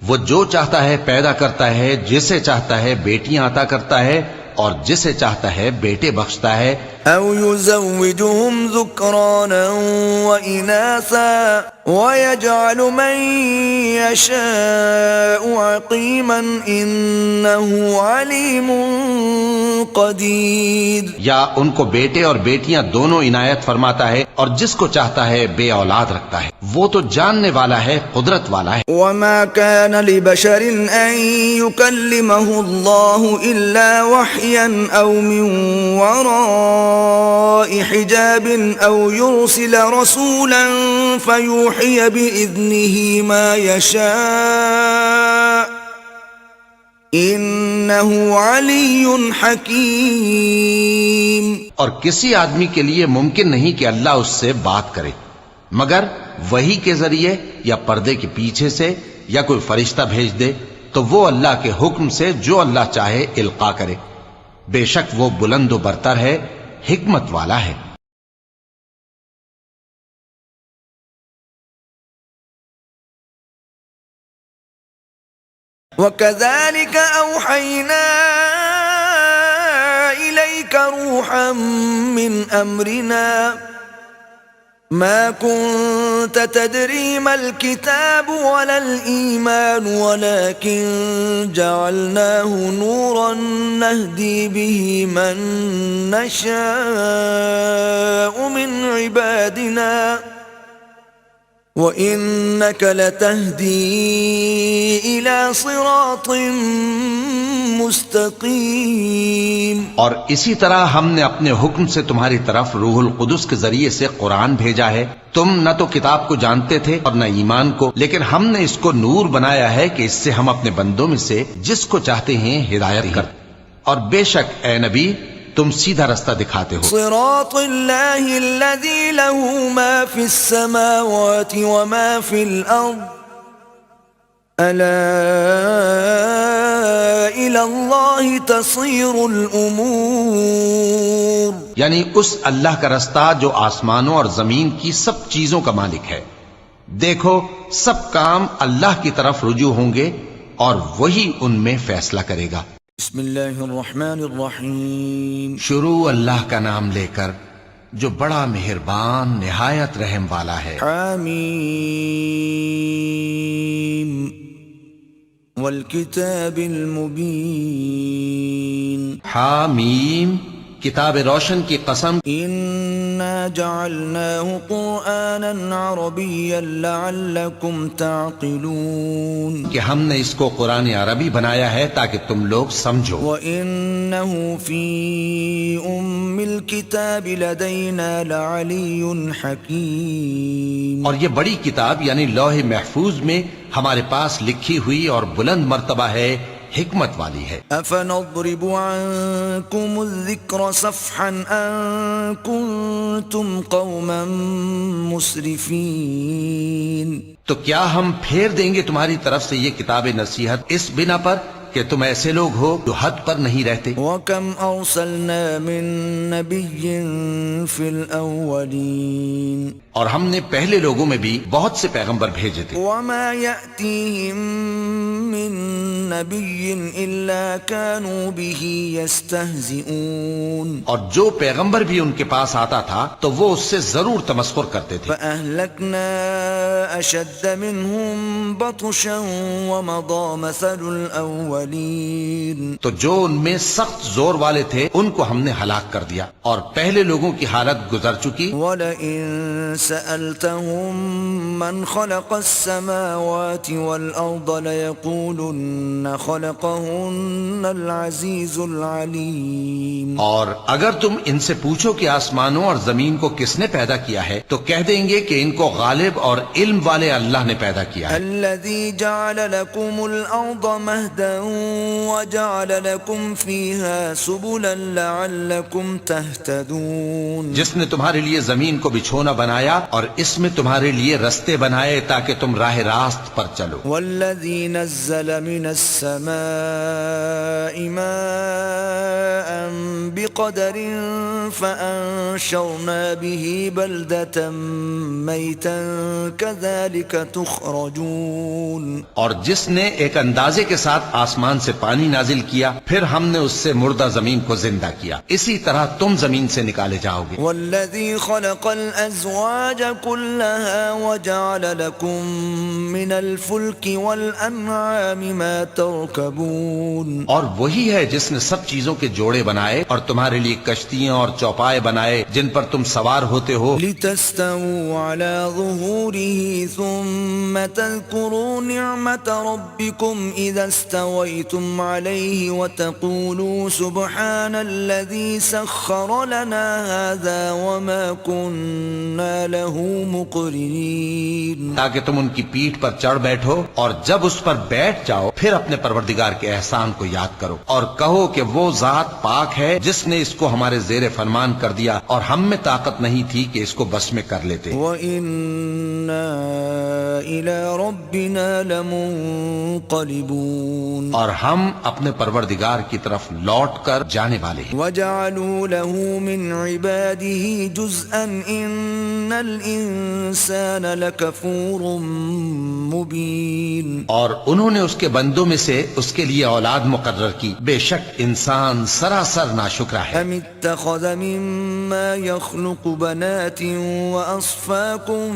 وہ جو چاہتا ہے پیدا کرتا ہے، جسے چاہتا ہے بیٹیاں عطا کرتا ہے اور جسے چاہتا ہے بیٹے بخشتا ہے. او يزوجهم ذكرانا واناثا ويجعل من يشاء عقيما انه عليم قدير. یا ان کو بیٹے اور بیٹیاں دونوں عنایت فرماتا ہے اور جس کو چاہتا ہے بے اولاد رکھتا ہے، وہ تو جاننے والا ہے، قدرت والا ہے. وما كان لبشر ان يكلمه الله الا وحيا او من وراء حجاب او يرسل رسولا فيوحي باذنه ما يشاء انه علي حكيم. اور کسی آدمی کے لیے ممکن نہیں کہ اللہ اس سے بات کرے مگر وحی کے ذریعے یا پردے کے پیچھے سے یا کوئی فرشتہ بھیج دے تو وہ اللہ کے حکم سے جو اللہ چاہے القا کرے. بے شک وہ بلند و برتر ہے، حکمت والا ہے. وَكَذَلِكَ أَوْحَيْنَا إِلَيْكَ رُوحًا مِّنْ أَمْرِنَا مَا كُنْتَ تَدْرِي مَا الْكِتَابُ وَلَا الْإِيمَانُ وَلَكِنْ جَعَلْنَاهُ نُورًا نَهْدِي بِهِ مَن نَّشَاءُ مِنْ عِبَادِنَا وَإِنَّكَ لَتَهْدِي إِلَى صِرَاطٍ مُسْتَقِيمٍ. اور اسی طرح ہم نے اپنے حکم سے تمہاری طرف روح القدس کے ذریعے سے قرآن بھیجا ہے. تم نہ تو کتاب کو جانتے تھے اور نہ ایمان کو، لیکن ہم نے اس کو نور بنایا ہے کہ اس سے ہم اپنے بندوں میں سے جس کو چاہتے ہیں ہدایت کرتے. اور بے شک اے نبی تم سیدھا رستہ دکھاتے ہو. صراط اللہ الذی له ما فی السماوات وما فی الارض الا الی اللہ تصیر الامور. یعنی اس اللہ کا رستہ جو آسمانوں اور زمین کی سب چیزوں کا مالک ہے. دیکھو سب کام اللہ کی طرف رجوع ہوں گے اور وہی ان میں فیصلہ کرے گا. بسم اللہ الرحمن الرحیم. شروع اللہ کا نام لے کر جو بڑا مہربان نہایت رحم والا ہے. حامیم والکتاب المبین. حامیم کتاب روشن کی قسم. انا جعلناه قرآنا عربیا لعلکم تعقلون. کہ ہم نے اس کو قرآن عربی بنایا ہے تاکہ تم لوگ سمجھو. وَإِنَّهُ فِي أُمِّ الْكِتَابِ لَدَيْنَا لَعَلِيٌّ حَكِيمٌ. اور یہ بڑی کتاب یعنی لوح محفوظ میں ہمارے پاس لکھی ہوئی اور بلند مرتبہ ہے، حکمت والی ہے. أَفَنَضْرِبُ عَنْكُمُ الذِّكْرَ صَفْحًا أَن كُنتُمْ قَوْمًا مُسْرِفِينَ. تو کیا ہم پھیر دیں گے تمہاری طرف سے یہ کتاب نصیحت اس بنا پر کہ تم ایسے لوگ ہو جو حد پر نہیں رہتے. وَكَمْ أَرْسَلْنَا مِن نَبِيٍّ فِي الْأَوَّلِينَ. اور ہم نے پہلے لوگوں میں بھی بہت سے پیغمبر بھیجے تھے. وَمَا يَأْتِيهِم مِّن نَبِيٍّ إِلَّا كَانُوا بِهِ يَسْتَهْزِئُونَ. اور جو پیغمبر بھی ان کے پاس آتا تھا تو وہ اس سے ضرور تمسخر کرتے تھے. فَأَهْلَكْنَا أَشَدَّ مِنْهُمْ بَطْشًا وَمَضَى مَثَلُ الْأَوَّلِينَ. تو جو ان میں سخت زور والے تھے ان کو ہم نے ہلاک کر دیا اور پہلے لوگوں کی حالت گزر چکی. وَلَئِن سَأَلْتَهُم مَّنْ خَلَقَ السَّمَاوَاتِ وَالْأَرْضَ لَيَقُولُنَّ خَلَقَهُنَّ الْعَزِيزُ الْعَلِيمُ. اور اگر تم ان سے پوچھو کہ آسمانوں اور زمین کو کس نے پیدا کیا ہے تو کہہ دیں گے کہ ان کو غالب اور علم والے اللہ نے پیدا کیا ہے. الَّذِي جَعَلَ لَكُمُ الْأَرْضَ مَهْدًا وَجَعَلَ لَكُمْ فِيهَا سُبُلًا لَعَلَّكُمْ تَهْتَدُونَ. جس نے تمہارے لیے زمین کو بچھونا بنایا اور اس میں تمہارے لیے رستے بنائے تاکہ تم راہ راست پر چلو. وَالَّذِي نَزَّلَ مِنَ السَّمَاءِ مَاءً بِقَدَرٍ فَأَنشَرْنَا بِهِ بَلْدَةً مَيْتًا كَذَلِكَ تُخْرَجُونَ. اور جس نے ایک اندازے کے ساتھ آسمان سے پانی نازل کیا پھر ہم نے اس سے مردہ زمین کو زندہ کیا، اسی طرح تم زمین سے نکالے جاؤ گے. وَالَّذِي خَلَقَ الْأَزْوَاجَ كُلَّهَا وَجَعَلَ لَكُم مِّنَ الْفُلْكِ وَالْأَنْعَامِ مَا تَرْكَبُونَ. اور وہی ہے جس نے سب چیزوں کے جوڑے بنائے اور تمہارے لیے کشتیاں اور چوپائے بنائے جن پر تم سوار ہوتے ہو. لِتَسْتَوُوا عَلَى ظُهُورِهِ ثُمَّ تَذْكُرُوا نِعْمَةَ رَبِّكُمْ إِذَا اسْتَوَيْتُمْ عَلَيْهِ وَتَقُولُوا سُبْحَانَ الَّذِي سَخَّرَ لَنَا هَذَا وَمَا كُنَّا لَهُ مُقْرِنِينَ. تاکہ تم ان کی پیٹھ پر چڑھ بیٹھو اور جب اس پر بیٹھ جاؤ پھر اپنے پروردگار کے احسان کو یاد کرو اور کہو کہ وہ ذات پاک ہے جس نے اس کو ہمارے زیر فرمان کر دیا اور ہم میں طاقت نہیں تھی کہ اس کو بس میں کر لیتے. وَإِنَّا إِلَى رَبِّنَا لَمُنقَلِبُونَ. اور ہم اپنے پروردگار کی طرف لوٹ کر جانے والے ہیں. وَجَعَلُوا لَهُ مِنْ عِبَادِهِ جُزْءًا إِنَّ الْإِنسَانَ لَكَفُورٌ مبين اور انہوں نے اس کے بندوں میں سے اس کے لیے اولاد مقرر کی، بے شک انسان سراسر ناشکرا ہے۔ أم اتخذ مما يخلق بنات وأصفاكم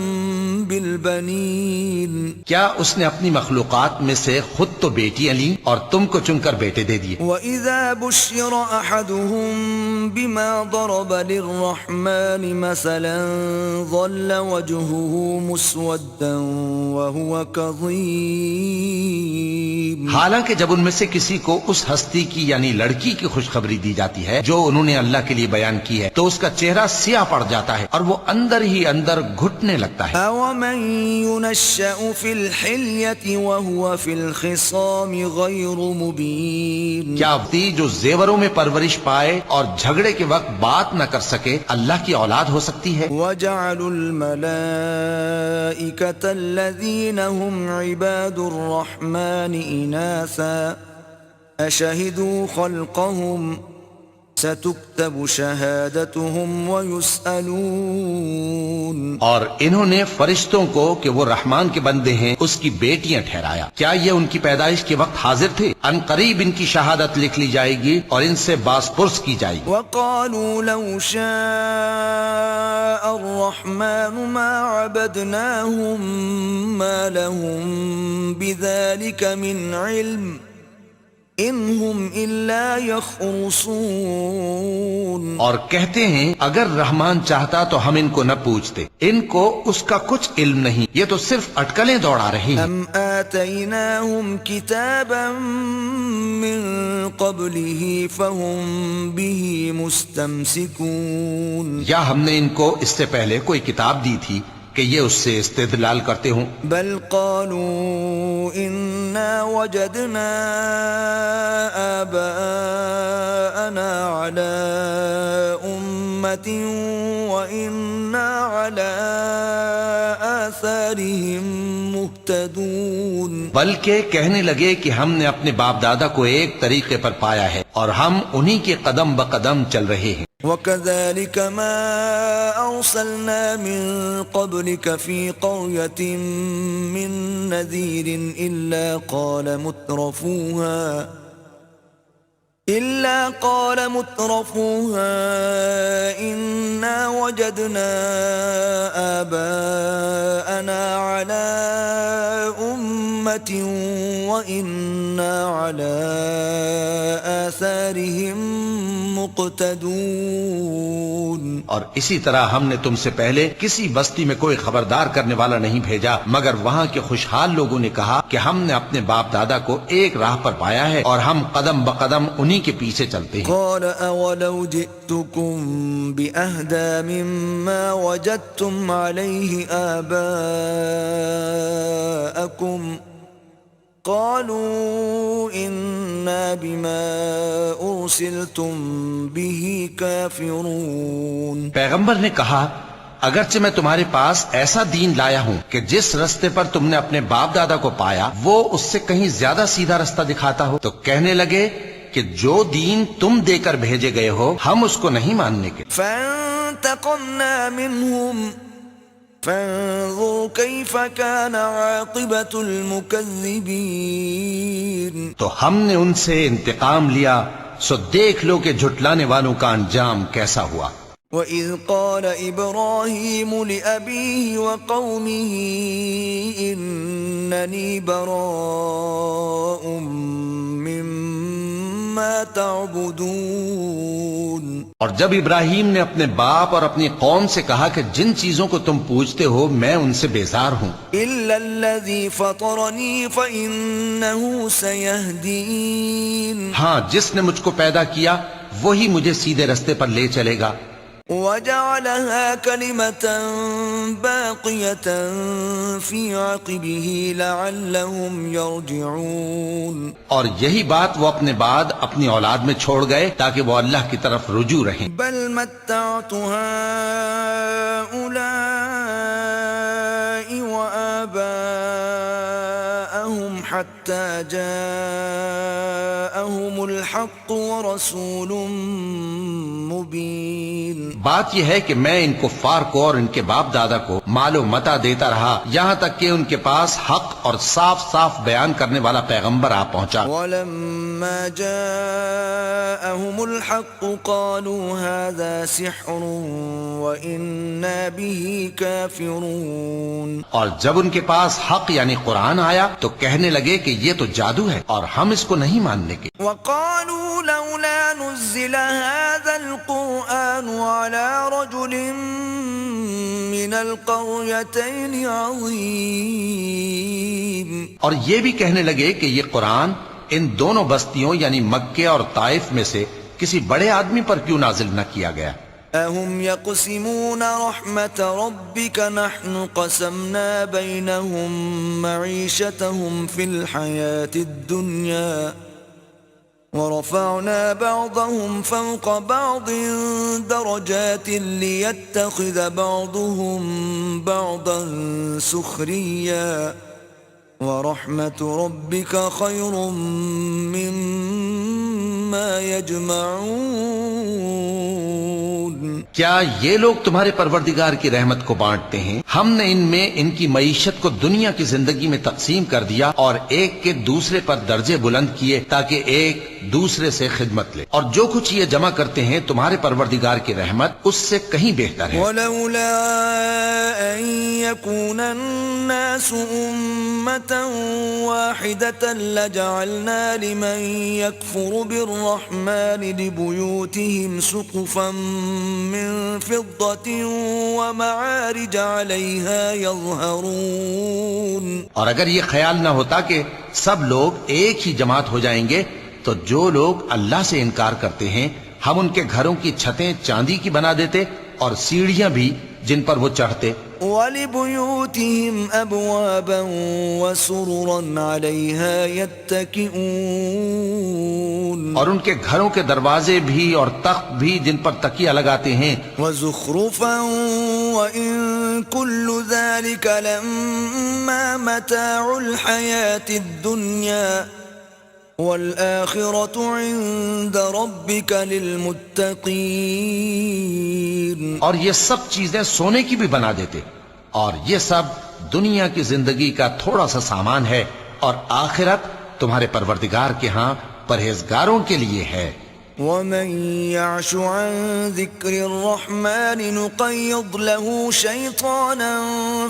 بالبنين کیا اس نے اپنی مخلوقات میں سے خود تو بیٹیاں لیں اور تم کو چن کر بیٹے دے دیے؟ وَإِذَا بُشِّرَ أَحَدُهُم بِمَا ضَرَبَ لِلرَّحْمَنِ مَثَلًا ظَلَّ وَجْهُهُ مُسْوَدًّا وَهُوَ كَظِيمٌ حالانکہ جب ان میں سے کسی کو اس ہستی کی یعنی لڑکی کی خوشخبری دی جاتی ہے جو انہوں نے اللہ کے لیے بیان کی ہے تو اس کا چہرہ سیاہ پڑ جاتا ہے اور وہ اندر ہی اندر گھٹنے لگتا ہے۔ أَوَمَن يُنَشَّأُ فِي الْحِلْيَةِ وَهُوَ فِي الْخِصَامِ غَيْرُ مُبِينٍ کیا ابتی جو زیوروں میں پرورش پائے اور جھگڑے کے وقت بات نہ کر سکے اللہ کی اولاد ہو سکتی ہے؟ وَجَعَلُوا الْمَلَائِكَةَ الَّذِينَ هُمْ عِبَادُ الرَّحْمَنِ إِنَاثًا أَشَهِدُوا خَلْقَهُمْ سَتُكْتَبُ شَهَادَتُهُمْ وَيُسْأَلُونَ اور انہوں نے فرشتوں کو کہ وہ رحمان کے بندے ہیں اس کی بیٹیاں ٹھہرایا، کیا یہ ان کی پیدائش کے وقت حاضر تھے؟ ان قریب ان کی شہادت لکھ لی جائے گی اور ان سے باز پرس کی جائے گی۔ وَقَالُوا لَوْ شَاءَ الرَّحْمَنُ مَا عَبَدْنَاهُمْ مَا لَهُمْ بِذَلِكَ مِنْ عِلْمٍ إِنْ هُمْ إِلَّا يَخْرُصُونَ اور کہتے ہیں اگر رحمان چاہتا تو ہم ان کو نہ پوچھتے، ان کو اس کا کچھ علم نہیں، یہ تو صرف اٹکلیں دوڑا رہے ہیں۔ أَمْ آتَيْنَاهُمْ كِتَابًا مِّن قَبْلِهِ فَهُمْ بِهِ مُسْتَمْسِكُونَ یا ہم نے ان کو اس سے پہلے کوئی کتاب دی تھی کہ یہ اس سے استدلال کرتے ہوں؟ بل قالوا إنا وجدنا آباءنا على أمة وإنا على آثارهم مهتدون بلکہ کہنے لگے کہ ہم نے اپنے باپ دادا کو ایک طریقے پر پایا ہے اور ہم انہی کے قدم بقدم چل رہے ہیں۔ وَكَذَلِكَ مَا أَرْسَلْنَا مِن قَبْلِكَ فِي قَرْيَةٍ مِّن نَّذِيرٍ إِلَّا قَالَ مُتْرَفُوهَا إِنَّا وَجَدْنَا آبَاءَنَا عَلَى أُمَّةٍ وَإِنَّا عَلَى آثَارِهِم مُقْتَدُونَ اور اسی طرح ہم نے تم سے پہلے کسی بستی میں کوئی خبردار کرنے والا نہیں بھیجا مگر وہاں کے خوشحال لوگوں نے کہا کہ ہم نے اپنے باپ دادا کو ایک راہ پر پایا ہے اور ہم قدم بقدم انہی کے پیچھے چلتے ہیں۔ قال أولو جئتكم بأهدى مما وجدتم عليه آباءكم قالوا إنا بما أرسلتم به كافرون۔ پیغمبر نے کہا اگرچہ میں تمہارے پاس ایسا دین لایا ہوں کہ جس رستے پر تم نے اپنے باپ دادا کو پایا وہ اس سے کہیں زیادہ سیدھا رستہ دکھاتا ہو، تو کہنے لگے کہ جو دین تم دے کر بھیجے گئے ہو ہم اس کو نہیں ماننے کے۔ فانتقمنا منهم فانظر كيف كان عاقبة المكذبين۔ تو ہم نے ان سے انتقام لیا، سو دیکھ لو کہ جھٹلانے والوں کا انجام کیسا ہوا۔ وَإِذْ قَالَ إِبْرَاهِيمُ لِأَبِيهِ وَقَوْمِهِ إِنَّنِي بَرَاءٌ مِّمَّا تَعْبُدُونَ۔ اور جب ابراہیم نے اپنے باپ اور اپنی قوم سے کہا کہ جن چیزوں کو تم پوجتے ہو میں ان سے بیزار ہوں، إِلَّا الَّذِي فَطَرَنِي فَإِنَّهُ سَيَهْدِينِ۔ ہاں جس نے مجھ کو پیدا کیا وہی مجھے سیدھے رستے پر لے چلے گا۔ وَجَعَلَهَا كَلِمَةً بَاقِيَةً فِي عَقِبِهِ لَعَلَّهُمْ يَرْجِعُونَ۔ اور یہی بات وہ اپنے بعد اپنی اولاد میں چھوڑ گئے تاکہ وہ اللہ کی طرف رجوع رہیں۔ بَلْ مَتَّعْتُ هَٰؤُلَاءِ وَآبَاءَهُمْ حتى جاءهم الحق ورسول مبين. بات یہ ہے کہ میں ان کفار کو اور ان کے باپ دادا کو مال و متاع دیتا رہا یہاں تک کہ ان کے پاس حق اور صاف صاف بیان کرنے والا پیغمبر آ پہنچا. ولما جاءهم الحق قالوا هذا سحر وإنا به كافرون. اور جب ان کے پاس حق یعنی قرآن آیا تو کہنے لگے کہ یہ تو جادو ہے اور ہم اس کو نہیں ماننے کے. وقالوا لولا نزل هذا القرآن على رجل من القريتين عظيم. اور یہ بھی کہنے لگے کہ یہ قرآن ان دونوں بستیوں یعنی مکے اور طائف میں سے کسی بڑے آدمی پر کیوں نازل نہ کیا گیا؟ أهم يقسمون رحمة ربك نحن قسمنا بينهم معيشتهم في الحياة الدنيا ورفعنا بعضهم فوق بعض درجات ليتخذ بعضهم بعضا سخريا ورحمة ربك خير مما يجمعون. کیا یہ لوگ تمہارے پروردگار کی رحمت کو بانٹتے ہیں؟ ہم نے ان میں ان کی معیشت کو دنیا کی زندگی میں تقسیم کر دیا اور ایک کے دوسرے پر درجے بلند کیے تاکہ ایک دوسرے سے خدمت لے، اور جو کچھ یہ جمع کرتے ہیں تمہارے پروردگار کی رحمت اس سے کہیں بہتر ہے. ولولا أن يكون الناس أمة واحدة لجعلنا لمن يكفر بالرحمن لبيوتهم سقفا من فضة ومعارج عليها يظهرون. اور اگر یہ خیال نہ ہوتا کہ سب لوگ ایک ہی جماعت ہو جائیں گے تو جو لوگ اللہ سے انکار کرتے ہیں ہم ان کے گھروں کی چھتیں چاندی کی بنا دیتے اور سیڑھیاں بھی جن پر وہ چڑھتے. وَلِبُيُوتِهِمْ أَبْوَابًا وَسُرُرًا عَلَيْهَا يَتَّكِئُونَ. اور ان کے گھروں کے دروازے بھی اور تخت بھی جن پر تکیہ لگاتے ہیں. وَزُخْرُفًا وَإِن كُلُّ ذَلِكَ لَمَّا مَتَاعُ الْحَيَاةِ الدُّنْيَا وَالْآخِرَةُ عِندَ رَبِّكَ لِلْمُتَّقِينَ. اور یہ سب چیزیں سونے کی بھی بنا دیتے اور یہ سب دنیا کی زندگی کا تھوڑا سا سامان ہے اور آخرت تمہارے پروردگار کے ہاں پرہیزگاروں کے لیے ہے. وَمَن يَعْشُ عَن ذِكْرِ الرَّحْمَنِ نُقَيِّضْ لَهُ شَيْطَانًا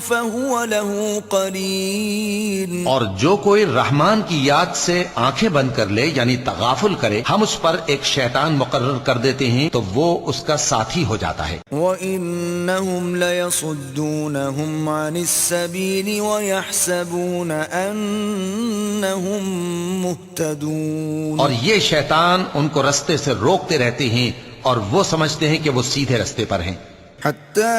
فَهُوَ لَهُ قَرِينٌ. اور جو کوئی رحمان کی یاد سے آنکھیں بند کر لے یعنی تغافل کرے ہم اس پر ایک شیطان مقرر کر دیتے ہیں تو وہ اس کا ساتھی ہو جاتا ہے. وَإِنَّهُمْ لَيَصُدُّونَهُمْ عَنِ السَّبِيلِ وَيَحْسَبُونَ أَنَّهُمْ مُهْتَدُونَ. اور یہ شیطان ان کو رستے سے روکتے رہتے ہیں اور وہ سمجھتے ہیں کہ وہ سیدھے رستے پر ہیں. حتى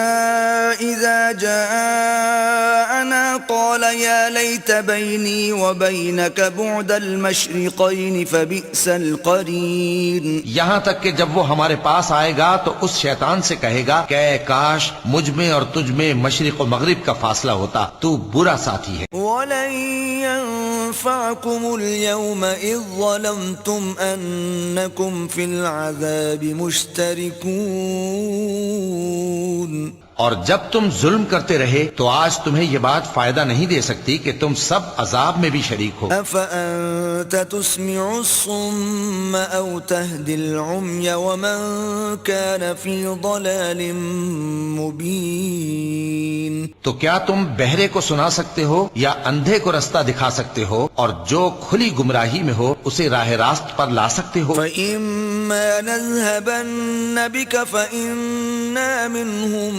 إذا جاءنا قال يا ليت بيني وبينك بعد المشرقين فبئس القرين. یہاں تک کہ جب وہ ہمارے پاس آئے گا تو اس شیطان سے کہے گا کہ اے کاش مجھ میں اور تجھ میں مشرق و مغرب کا فاصلہ ہوتا، تو برا ساتھی ہے. ولن ينفعكم اليوم إذ ظلمتم أنكم في العذاب مشتركون. اور جب تم ظلم کرتے رہے تو آج تمہیں یہ بات فائدہ نہیں دے سکتی کہ تم سب عذاب میں بھی شریک ہو. أفأنت تسمع الصم أو تهدي العمي ومن كان في ضلال مبين. تو کیا تم بہرے کو سنا سکتے ہو یا اندھے کو رستہ دکھا سکتے ہو اور جو کھلی گمراہی میں ہو اسے راہ راست پر لا سکتے ہو؟ فإما نذهبن بك فإنا منهم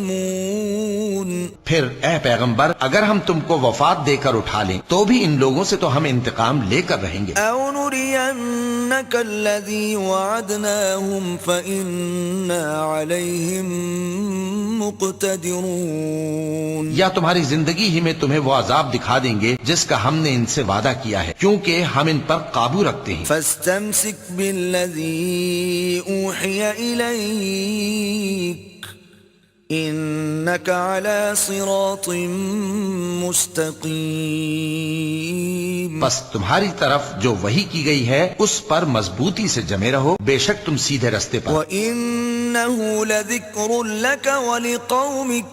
منتقمون. پھر اے پیغمبر اگر ہم تم کو وفات دے کر اٹھا لیں تو بھی ان لوگوں سے تو ہم انتقام لے کر رہیں گے. أو نرينك الذي وعدناهم فإنا عليهم مقتدرون. یا تمہاری زندگی ہی میں تمہیں وہ عذاب دکھا دیں گے جس کا ہم نے ان سے وعدہ کیا ہے کیونکہ ہم ان پر قابو رکھتے ہیں. فاستمسك بالذي أوحي إليك إنك على صراط مستقيم. بس تمہاری طرف جو وحی کی گئی ہے اس پر مضبوطی سے جمے رہو، بے شک تم سیدھے رستے پر. وَإِنَّهُ لَذِكْرٌ لَكَ وَلِقَوْمِكَ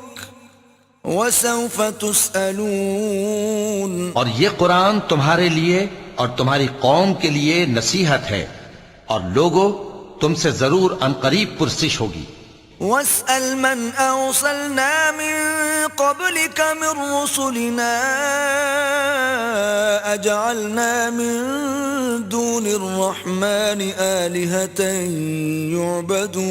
وَسَوْفَ تُسْأَلُونَ. اور یہ قرآن تمہارے لیے اور تمہاری قوم کے لیے نصیحت ہے، اور لوگو تم سے ضرور عنقریب پرسش ہوگی. وَاسْأَلْ مَنْ أَرْسَلْنَا مِن قَبْلِكَ مِن رُّسُلِنَا أَجَعَلْنَا مِن دُونِ الرَّحْمَنِ آلِهَةً يُعْبَدُونَ.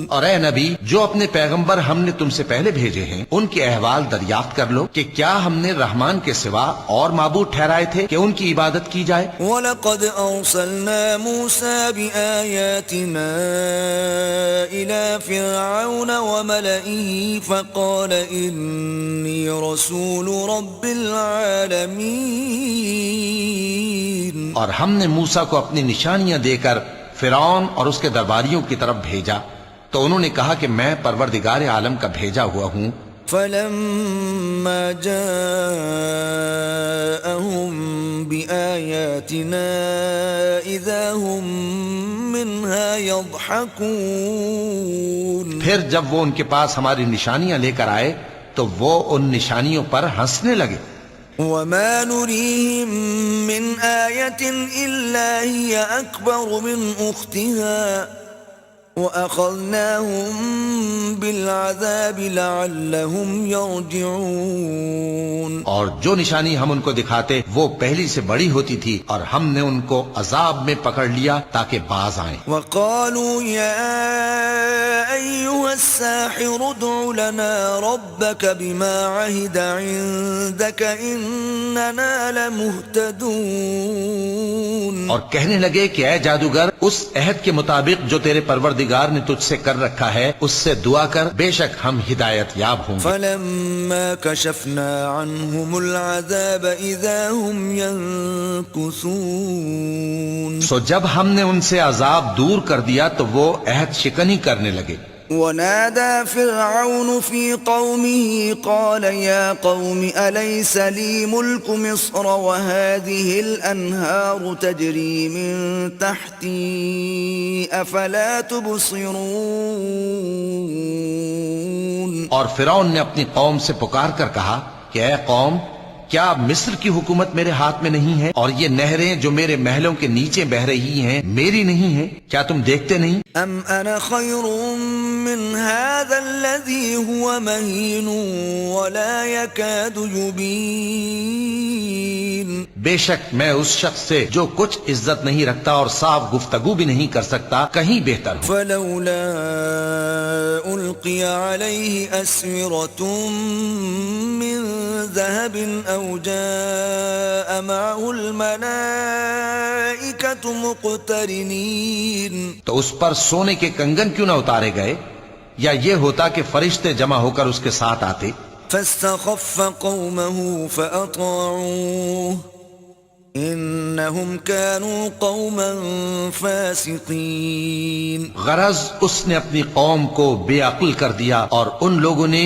اور اے نبی، جو اپنے پیغمبر ہم نے تم سے پہلے بھیجے ہیں ان کے احوال دریافت کر لو کہ کیا ہم نے رحمان کے سوا اور معبود ٹھہرائے تھے کہ ان کی عبادت کی جائے. وَلَقَدْ أَرْسَلْنَا مُوسَى بِآيَاتِنَا إِلَى فِرْعَوْنَ وَمَلَئِهِ فَقَالَ إِنِّي رَسُولُ رَبِّ الْعَالَمِينَ. اور ہم نے موسیٰ کو اپنی نشانیاں دے کر فرعون اور اس کے درباریوں کی طرف بھیجا تو انہوں نے کہا کہ میں پروردگار عالم کا بھیجا ہوا ہوں. فَلَمَّا جَاءَهُم بِآيَاتِنَا إِذَا هُم مِّنْهَا يَضْحَكُونَ. پھر جب وہ ان کے پاس ہماری نشانیاں لے کر آئے تو وہ ان نشانیوں پر ہنسنے لگے. وَمَا نُرِيهِم مِّنْ آيَةٍ إِلَّا هِيَ أَكْبَرُ مِنْ أُخْتِهَا وَأَخَذْنَاهُمْ بِالْعَذَابِ لَعَلَّهُمْ يَرْجِعُونَ. اور جو نشانی ہم ان کو دکھاتے وہ پہلی سے بڑی ہوتی تھی اور ہم نے ان کو عذاب میں پکڑ لیا تاکہ باز آئیں. وَقَالُوا يَا أَيُّهَا السَّاحِرُ ادْعُ لَنَا رَبَّكَ بِمَا عَهِدَ عِندَكَ إِنَّنَا لَمُهْتَدُونَ. اور کہنے لگے کہ اے جادوگر، اس عہد کے مطابق جو تیرے پروردگار نے تجھ سے کر رکھا ہے اس سے دعا کر، بے شک ہم ہدایت یاب ہوں گے. فَلَمَّا كَشَفْنَا عَنْهُمُ الْعَذَابَ إِذَا هُمْ يَنكُثُونَ. سو جب ہم نے ان سے عذاب دور کر دیا تو وہ عہد شکنی کرنے لگے. وَنَادَى فِرْعَوْنُ فِي قَوْمِهِ قَالَ يَا قَوْمِ أَلَيْسَ لِي مُلْكُ مِصْرَ وَهَٰذِهِ الْأَنْهَارُ تَجْرِي مِن تَحْتِي أَفَلَا تُبْصِرُونَ. اور فرعون نے اپنی قوم سے پکار کر کہا کہ اے قوم، کیا مصر کی حکومت میرے ہاتھ میں نہیں ہے اور یہ نہریں جو میرے محلوں کے نیچے بہ رہی ہیں میری نہیں ہیں؟ کیا تم دیکھتے نہیں؟ أَمْ أَنَا خَيْرٌ مِّنْ هَذَا الَّذِي هُوَ مَهِينٌ وَلَا يَكَادُ يُبِينُ. بے شک میں اس شخص سے جو کچھ عزت نہیں رکھتا اور صاف گفتگو بھی نہیں کر سکتا کہیں بہتر ہوں. فَلَوْلَا أُلْقِيَ عَلَيْهِ أَسْوِرَةٌ مِّن ذَهَبٍ أَوْ جَاءَ مَعَهُ الْمَلَائِكَةُ مُقْتَرِنِينَ. تو اس پر سونے کے کنگن کیوں نہ اتارے گئے، یا یہ ہوتا کہ فرشتے جمع ہو کر اس کے ساتھ آتے. فَاسْتَخَفَّ قَوْمَهُ فَأَطَاعُوهُ إِنَّهُمْ كَانُوا قَوْمًا فَاسِقِينَ. غرض اس نے اپنی قوم کو بے عقل کر دیا اور ان لوگوں نے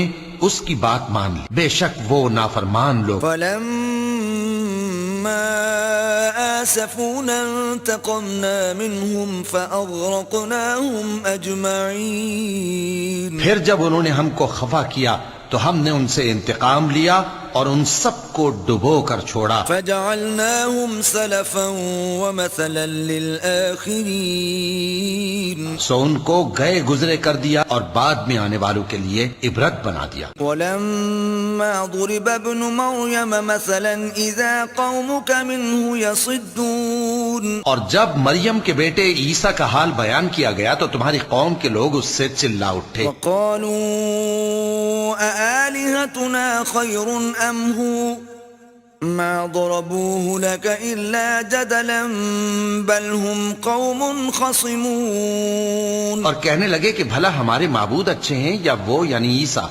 اس کی بات مان لی، بے شک وہ نافرمان لوگ. فَلَمَّا آسَفُونَا انتَقَمْنَا مِنْهُمْ فَأَغْرَقْنَاهُمْ أَجْمَعِينَ. پھر جب انہوں نے ہم کو خفا کیا تو ہم نے ان سے انتقام لیا اور ان سب کو ڈبو کر چھوڑا. فَجَعَلْنَاهُمْ سَلَفًا وَمَثَلًا لِلْآخِرِينَ. سو ان کو گئے گزرے کر دیا اور بعد میں آنے والوں کے لیے عبرت بنا دیا. وَلَمَّا ضُرِبَ ابْنُ مَرْيَمَ مَثَلًا إِذَا قَوْمُكَ مِنْهُ يَصِدُّونَ. اور جب مریم کے بیٹے عیسیٰ کا حال بیان کیا گیا تو تمہاری قوم کے لوگ اس سے چلا اٹھے. وَقَالُوا أَآلِهَتُنَا خَيْرٌ أَمْ هُوَ مَا ضَرَبُوهُ لَكَ إِلَّا جَدَلًا بَلْ هُمْ قَوْمٌ خَصِمُونَ. اور کہنے لگے کہ بھلا ہمارے معبود اچھے ہیں یا وہ یعنی عیسیٰ؟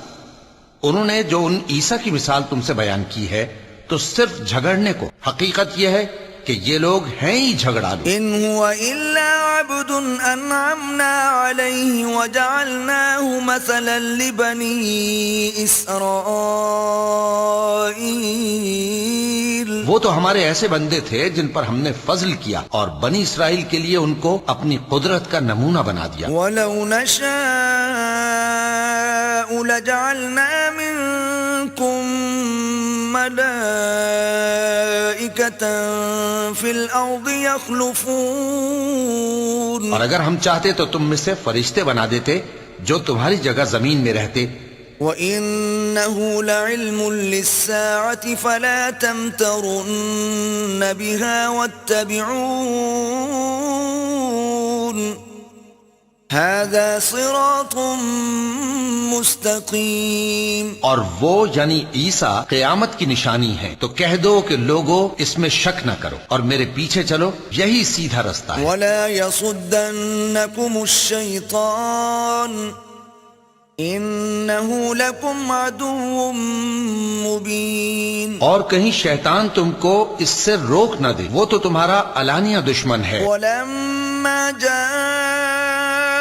انہوں نے جو ان عیسیٰ کی مثال تم سے بیان کی ہے تو صرف جھگڑنے کو. حقیقت یہ ہے کہ یہ لوگ ہیں ہی جھگڑالو. إِنْ هُوَ إِلَّا عبد أنعمنا عليه وجعلناه مثلا لبني إسرائيل وہ تو ہمارے ایسے بندے تھے جن پر ہم نے فضل کیا اور بنی اسرائیل کے لیے ان کو اپنی قدرت کا نمونہ بنا دیا. وَلَوْ نَشَاءُ لَجَعَلْنَا مِنكُم مَلَائِكَةً فِي الْأَرْضِ يَخْلُفُونَ. اور اگر ہم چاہتے تو تم میں سے فرشتے بنا دیتے جو تمہاری جگہ زمین میں رہتے. وَإِنَّهُ لَعِلْمٌ لِلسَّاعَةِ فَلَا تَمْتَرُنَّ بِهَا وَاتَّبِعُونِ هَذَا صِرَاطٌ مُسْتَقِيم. اور وہ یعنی عیسیٰ قیامت کی نشانی ہے تو کہہ دو کہ لوگو اس میں شک نہ کرو اور میرے پیچھے چلو، یہی سیدھا رستہ ہے. وَلَا يَصُدَّنَّكُمُ الشَّيْطَانُ إِنَّهُ لَكُمْ عَدُوٌّ مُبِينٌ. اور کہیں شیطان تم کو اس سے روک نہ دے، وہ تو تمہارا علانیہ دشمن ہے. وَلَمَّا جَاءَ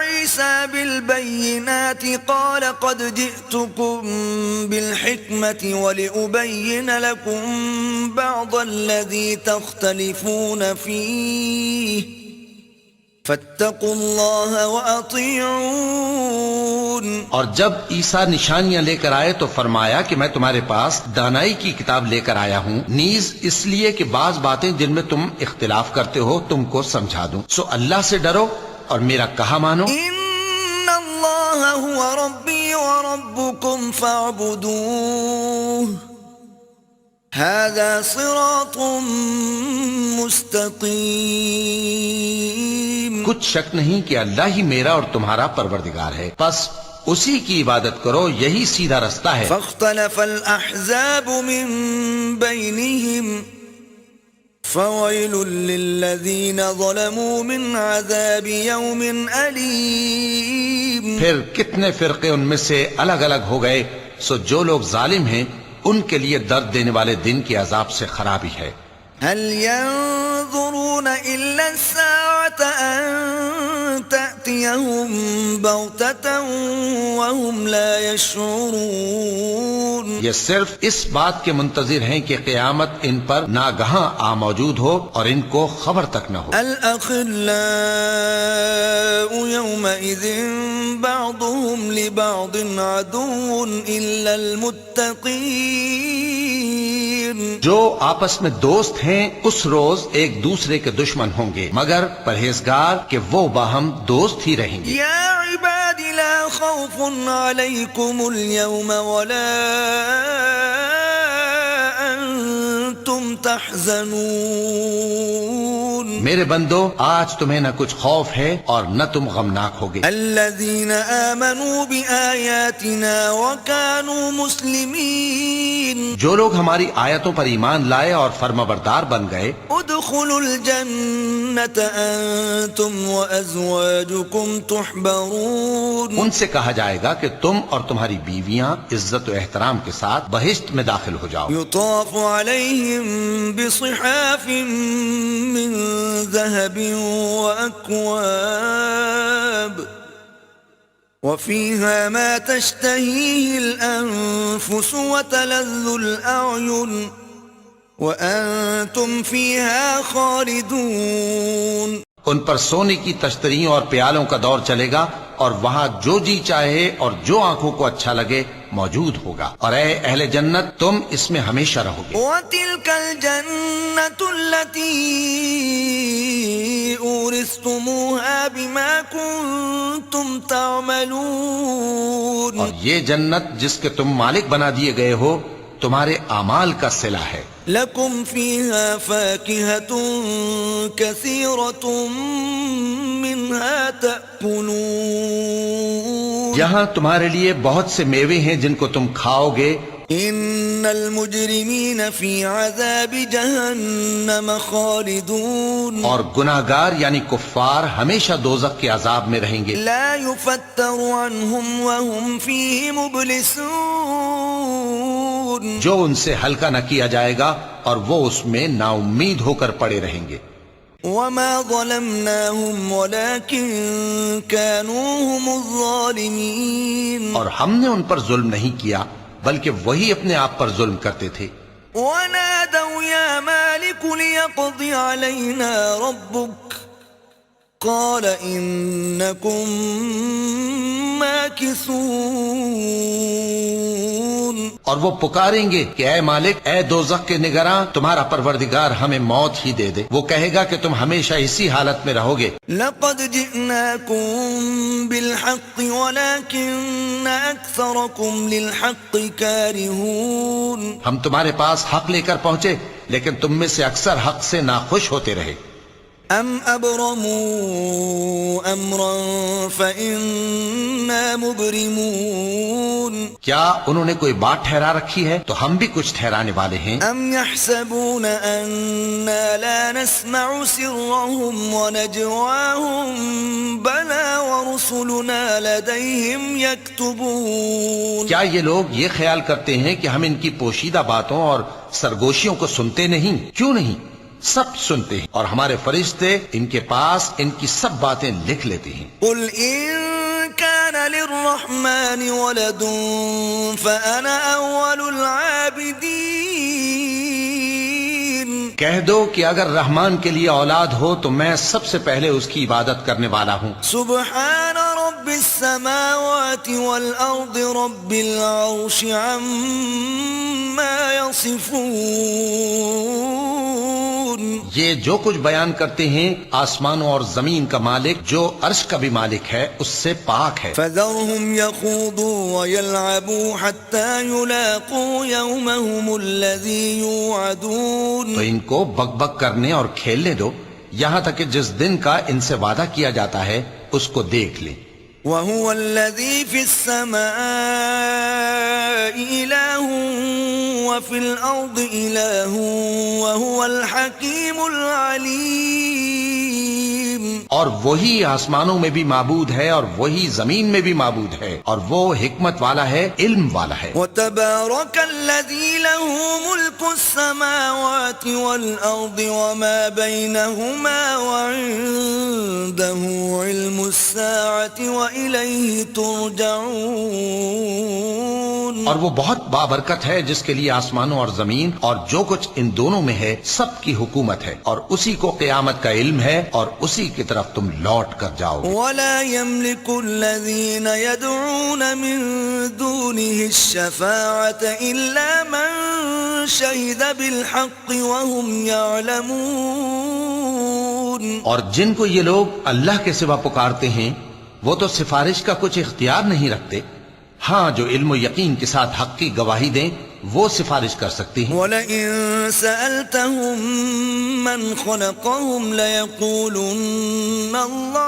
عِيسَى بِالْبَيِّنَاتِ قَالَ قَدْ جِئْتُكُمْ بِالْحِكْمَةِ وَلِأُبَيِّنَ لَكُمْ بَعْضَ الَّذِي تَخْتَلِفُونَ فِيهِ فَاتَّقُوا اللَّهَ وَأَطِيعُونِ. اور جب عیسیٰ نشانیاں لے کر آئے تو فرمایا کہ میں تمہارے پاس دانائی کی کتاب لے کر آیا ہوں، نیز اس لیے کہ بعض باتیں جن میں تم اختلاف کرتے ہو تم کو سمجھا دوں. سو اللہ سے ڈرو اور میرا کہا مانو. إِنَّ اللَّهَ هُوَ رَبِّي وَرَبُّكُمْ فَاعْبُدُوهُ هَذَا صِرَاطٌ مُسْتَقِيم. کچھ شک نہیں کہ اللہ ہی میرا اور تمہارا پروردگار ہے، پس اسی کی عبادت کرو، یہی سیدھا رستہ ہے. فاختلف الأحزاب من بينهم فويل للذين ظلموا من عذاب يوم أليم. پھر کتنے فرقے ان میں سے الگ الگ ہو گئے، سو جو لوگ ظالم ہیں ان کے لیے درد دینے والے دن کے عذاب سے خرابی ہے. هل ينظرون إلا الساعة أن تأتيهم بغتة وهم لا يشعرون. یہ صرف اس بات کے منتظر ہیں کہ قیامت ان پر ناگہاں آ موجود ہو اور ان کو خبر تک نہ ہو. الأخلاء يومئذ بعضهم لبعض عدو إلا المتقين. جو آپس میں دوست ہیں اس روز ایک دوسرے کے دشمن ہوں گے مگر پرہیزگار کہ وہ باہم دوست ہی رہیں گے. يا عباد لا خوف عليكم اليوم ولا أنتم تحزنون. میرے بندو آج تمہیں نہ کچھ خوف ہے اور نہ تم غمناک ہوگے. الذين آمنوا بآياتنا وكانوا مسلمين. جو لوگ ہماری آیتوں پر ایمان لائے اور فرمانبردار بن گئے، ادخلوا الجنة أنتم وأزواجكم تحبرون. ان سے کہا جائے گا کہ تم اور تمہاری بیویاں عزت و احترام کے ساتھ بہشت میں داخل ہو جاؤ. يطاف عليهم بصحاف من ذهب وأكواب وفيها ما تشتهيه الأنفس وتلذ الأعين وأنتم فيها خالدون. ان پر سونے کی تشتریوں اور پیالوں کا دور چلے گا اور وہاں جو جی چاہے اور جو آنکھوں کو اچھا لگے موجود ہوگا. اور اے اہل جنت تم اس میں ہمیشہ رہو گے. وَتِلْكَ الْجَنَّةُ الَّتِي أُورِثْتُمُوهَا بِمَا كُنْتُمْ تَعْمَلُونَ. اور یہ جنت جس کے تم مالک بنا دیے گئے ہو تمہارے اعمال کا صلہ ہے. لَكُمْ فِيهَا فَاكِهَةٌ كَثِيرَةٌ مِنْهَا تَأْكُلُونَ. یہاں تمہارے لیے بہت سے میوے ہیں جن کو تم کھاؤ گے. إِنَّ الْمُجْرِمِينَ فِي عَذَابِ جَهَنَّمَ خَالِدُونَ. اور گناہگار یعنی کفار ہمیشہ دوزخ کے عذاب میں رہیں گے. لَا يُفَتَّرُ عَنْهُمْ وَهُمْ فِيهِ مُبْلِسُونَ. جو ان سے ہلکا نہ کیا جائے گا اور وہ اس میں نا امید ہو کر پڑے رہیں گے. وما ظلمناهم ولكن كانوا هم الظالمين. اور ہم نے ان پر ظلم نہیں کیا بلکہ وہی اپنے آپ پر ظلم کرتے تھے. ونادوا يا مالك ليقضي علينا ربك قال إنكم ماكثون. اور وہ پکاریں گے کہ اے مالک، اے دوزخ کے نگراں، تمہارا پروردگار ہمیں موت ہی دے دے. وہ کہے گا کہ تم ہمیشہ اسی حالت میں رہو گے. لقد جئناكم بالحق ولكن أكثركم للحق كارهون. ہم تمہارے پاس حق لے کر پہنچے لیکن تم میں سے اکثر حق سے ناخوش ہوتے رہے. ام ابرموا امرا فإنا مبرمون. کیا انہوں نے کوئی بات ٹھہرا رکھی ہے تو ہم بھی کچھ ٹھہرانے والے ہیں. ام يحسبون أنا لا نسمع سرهم ونجواهم بلى ورسلنا لديهم يكتبون. کیا یہ لوگ یہ خیال کرتے ہیں کہ ہم ان کی پوشیدہ باتوں اور سرگوشیوں کو سنتے نہیں؟ کیوں نہیں، سب سنتے ہیں اور ہمارے فرشتے ان کے پاس ان کی سب باتیں لکھ لیتے ہیں. قل ان كان للرحمن ولد فأنا أول العابدين. کہہ دو کہ اگر رحمان کے لیے اولاد ہو تو میں سب سے پہلے اس کی عبادت کرنے والا ہوں. سبحان رب السماوات والأرض رب العرش عما يصفون. یہ جو کچھ بیان کرتے ہیں آسمانوں اور زمین کا مالک جو عرش کا بھی مالک ہے اس سے پاک ہے. فذرهم يخوضوا ويلعبوا حتى يلاقوا يومهم الذي يوعدون. تو ان کو بک بک کرنے اور کھیلنے دو یہاں تک کہ جس دن کا ان سے وعدہ کیا جاتا ہے اس کو دیکھ لیں. وهو الذي في السماء إله وفي الأرض إله وهو الحكيم العليم. اور وہی آسمانوں میں بھی معبود ہے اور وہی زمین میں بھی معبود ہے اور وہ حکمت والا ہے، علم والا ہے. وتبارك الذي له ملك السماوات والأرض وما بينهما وعنده علم الساعة وإليه ترجعون. اور وہ بہت بابرکت ہے جس کے لیے آسمانوں اور زمین اور جو کچھ ان دونوں میں ہے سب کی حکومت ہے اور اسی کو قیامت کا علم ہے اور اسی کی طرف تم لوٹ کر جاؤ. ولا يملك الذين يدعون من دونه الشفاعة إلا من شهد بالحق وهم يعلمون. اور جن کو یہ لوگ اللہ کے سوا پکارتے ہیں وہ تو سفارش کا کچھ اختیار نہیں رکھتے، ہاں جو علم و یقین کے ساتھ حق کی گواہی دیں وہ سفارش کر سکتے ہیں. وَلَئِن سَأَلْتَهُم مَّنْ خَلَقَهُمْ لَيَقُولُنَّ اللَّهُ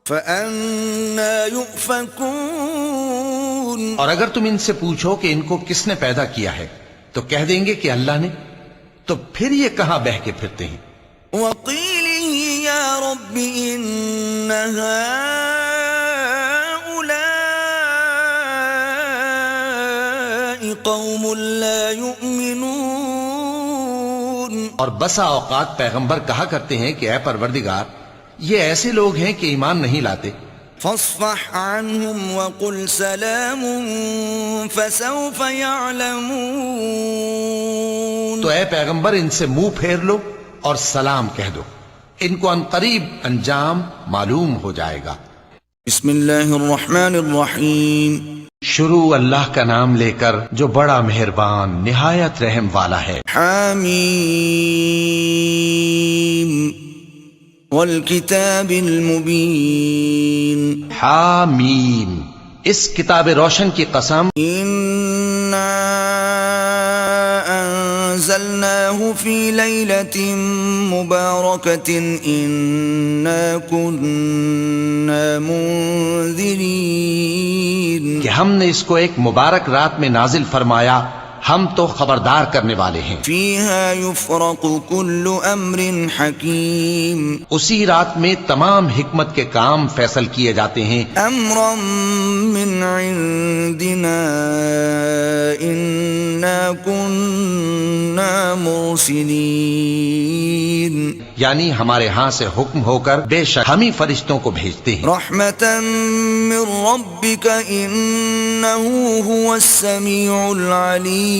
فَأَنَّىٰ يُؤْفَكُونَ. اور اگر تم ان سے پوچھو کہ ان کو کس نے پیدا کیا ہے تو کہہ دیں گے کہ اللہ نے، تو پھر یہ کہاں بہہ کے پھرتے ہیں. وَقِيلِهِ يَا رَبِّ إِنَّ هَٰؤُلَاءِ قَوْمٌ لَّا يُؤْمِنُونَ. اور بسا اوقات پیغمبر کہا کرتے ہیں کہ اے پروردگار یہ ایسے لوگ ہیں کہ ایمان نہیں لاتے. فاصفح عنهم وقل سلام فسوف يعلمون. تو اے پیغمبر ان سے منہ پھیر لو اور سلام کہہ دو، ان کو عنقریب انجام معلوم ہو جائے گا. بسم اللہ الرحمن الرحیم. شروع اللہ کا نام لے کر جو بڑا مہربان نہایت رحم والا ہے. حامیم والکتاب المبین. حامیم، اس کتاب روشن کی قسم. انا انزلناه في ليلة مباركة انا كنا منذرين. کہ ہم نے اس کو ایک مبارک رات میں نازل فرمایا، ہم تو خبردار کرنے والے ہیں۔ فيها يفرق كل أمر حكيم اسی رات میں تمام حکمت کے کام فیصل کیے جاتے ہیں۔ أمرا من عندنا إنا كنا مرسلين یعنی ہمارے ہاں سے حکم ہو کر بے شک ہم ہی فرشتوں کو بھیجتے ہیں۔ رحمة من ربك إنه هو السميع العليم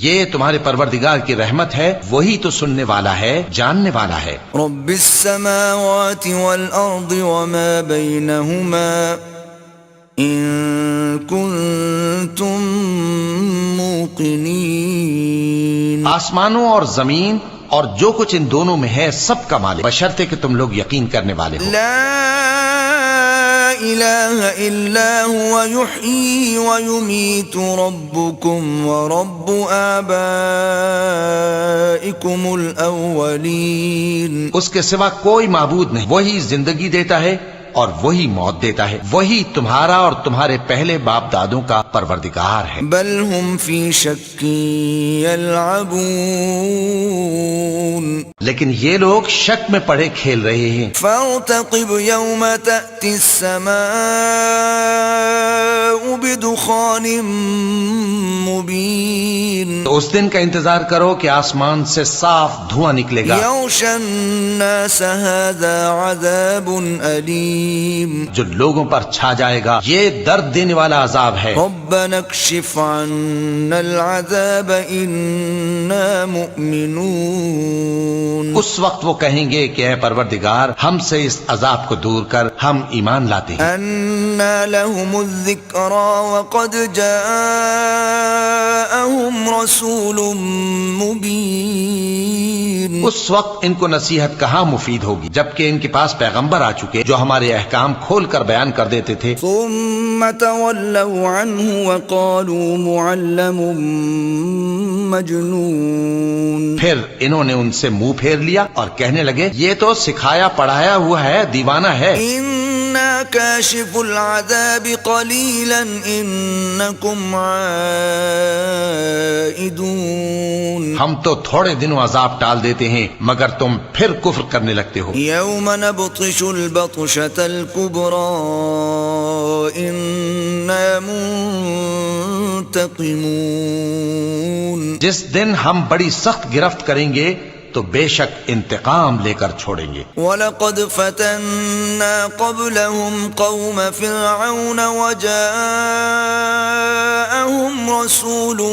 یہ تمہارے پروردگار کی رحمت ہے، وہی تو سننے والا ہے، جاننے والا ہے۔ رب السماوات والأرض وما بينهما إن كنتم موقنين آسمانوں اور زمین اور جو کچھ ان دونوں میں ہے سب کا مالک، بشرطے کہ تم لوگ یقین کرنے والے ہو۔ لا إله إلا هو يحيي ويميت ربكم ورب آبائكم الأولين اس کے سوا کوئی معبود نہیں، وہی زندگی دیتا ہے اور وہی موت دیتا ہے، وہی تمہارا اور تمہارے پہلے باپ دادوں کا پروردگار ہے۔ بل هم في شك يلعبون لیکن یہ لوگ شک میں پڑے کھیل رہے ہیں۔ فارتقب يوم تأتي السماء بدخان مبين تو اس دن کا انتظار کرو کہ آسمان سے صاف دھواں نکلے گا، يغشى الناس هذا عذاب أليم جو لوگوں پر چھا جائے گا، یہ درد دینے والا عذاب ہے۔ ربنا اكشف عنا العذاب إنا مؤمنون اس وقت وہ کہیں گے کہ اے پروردگار ہم سے اس عذاب کو دور کر، ہم ایمان لاتے ہیں۔ أنى لهم الذكرى وقد جاءهم رسول مبين اس وقت ان کو نصیحت کہاں مفید ہوگی جبکہ ان کے پاس پیغمبر آ چکے جو ہمارے احکام کھول کر بیان کر دیتے تھے۔ ثم تولوا عنه وقالوا معلم مجنون پھر انہوں نے ان سے منہ پھیر لیا اور کہنے لگے یہ تو سکھایا پڑھایا ہوا ہے، دیوانہ ہے۔ إنا كاشف العذاب قليلا إنكم عائدون ہم تو تھوڑے دنوں عذاب ٹال دیتے ہیں مگر تم پھر کفر کرنے لگتے ہو۔ يوم نبطش البطشة الكبرى إنا منتقمون جس دن ہم بڑی سخت گرفت کریں گے تو بے شک انتقام لے کر چھوڑیں گے۔ وَلَقَدْ فَتَنَّا قَبْلَهُمْ قَوْمَ فِرْعَوْنَ وَجَاءَهُمْ رَسُولٌ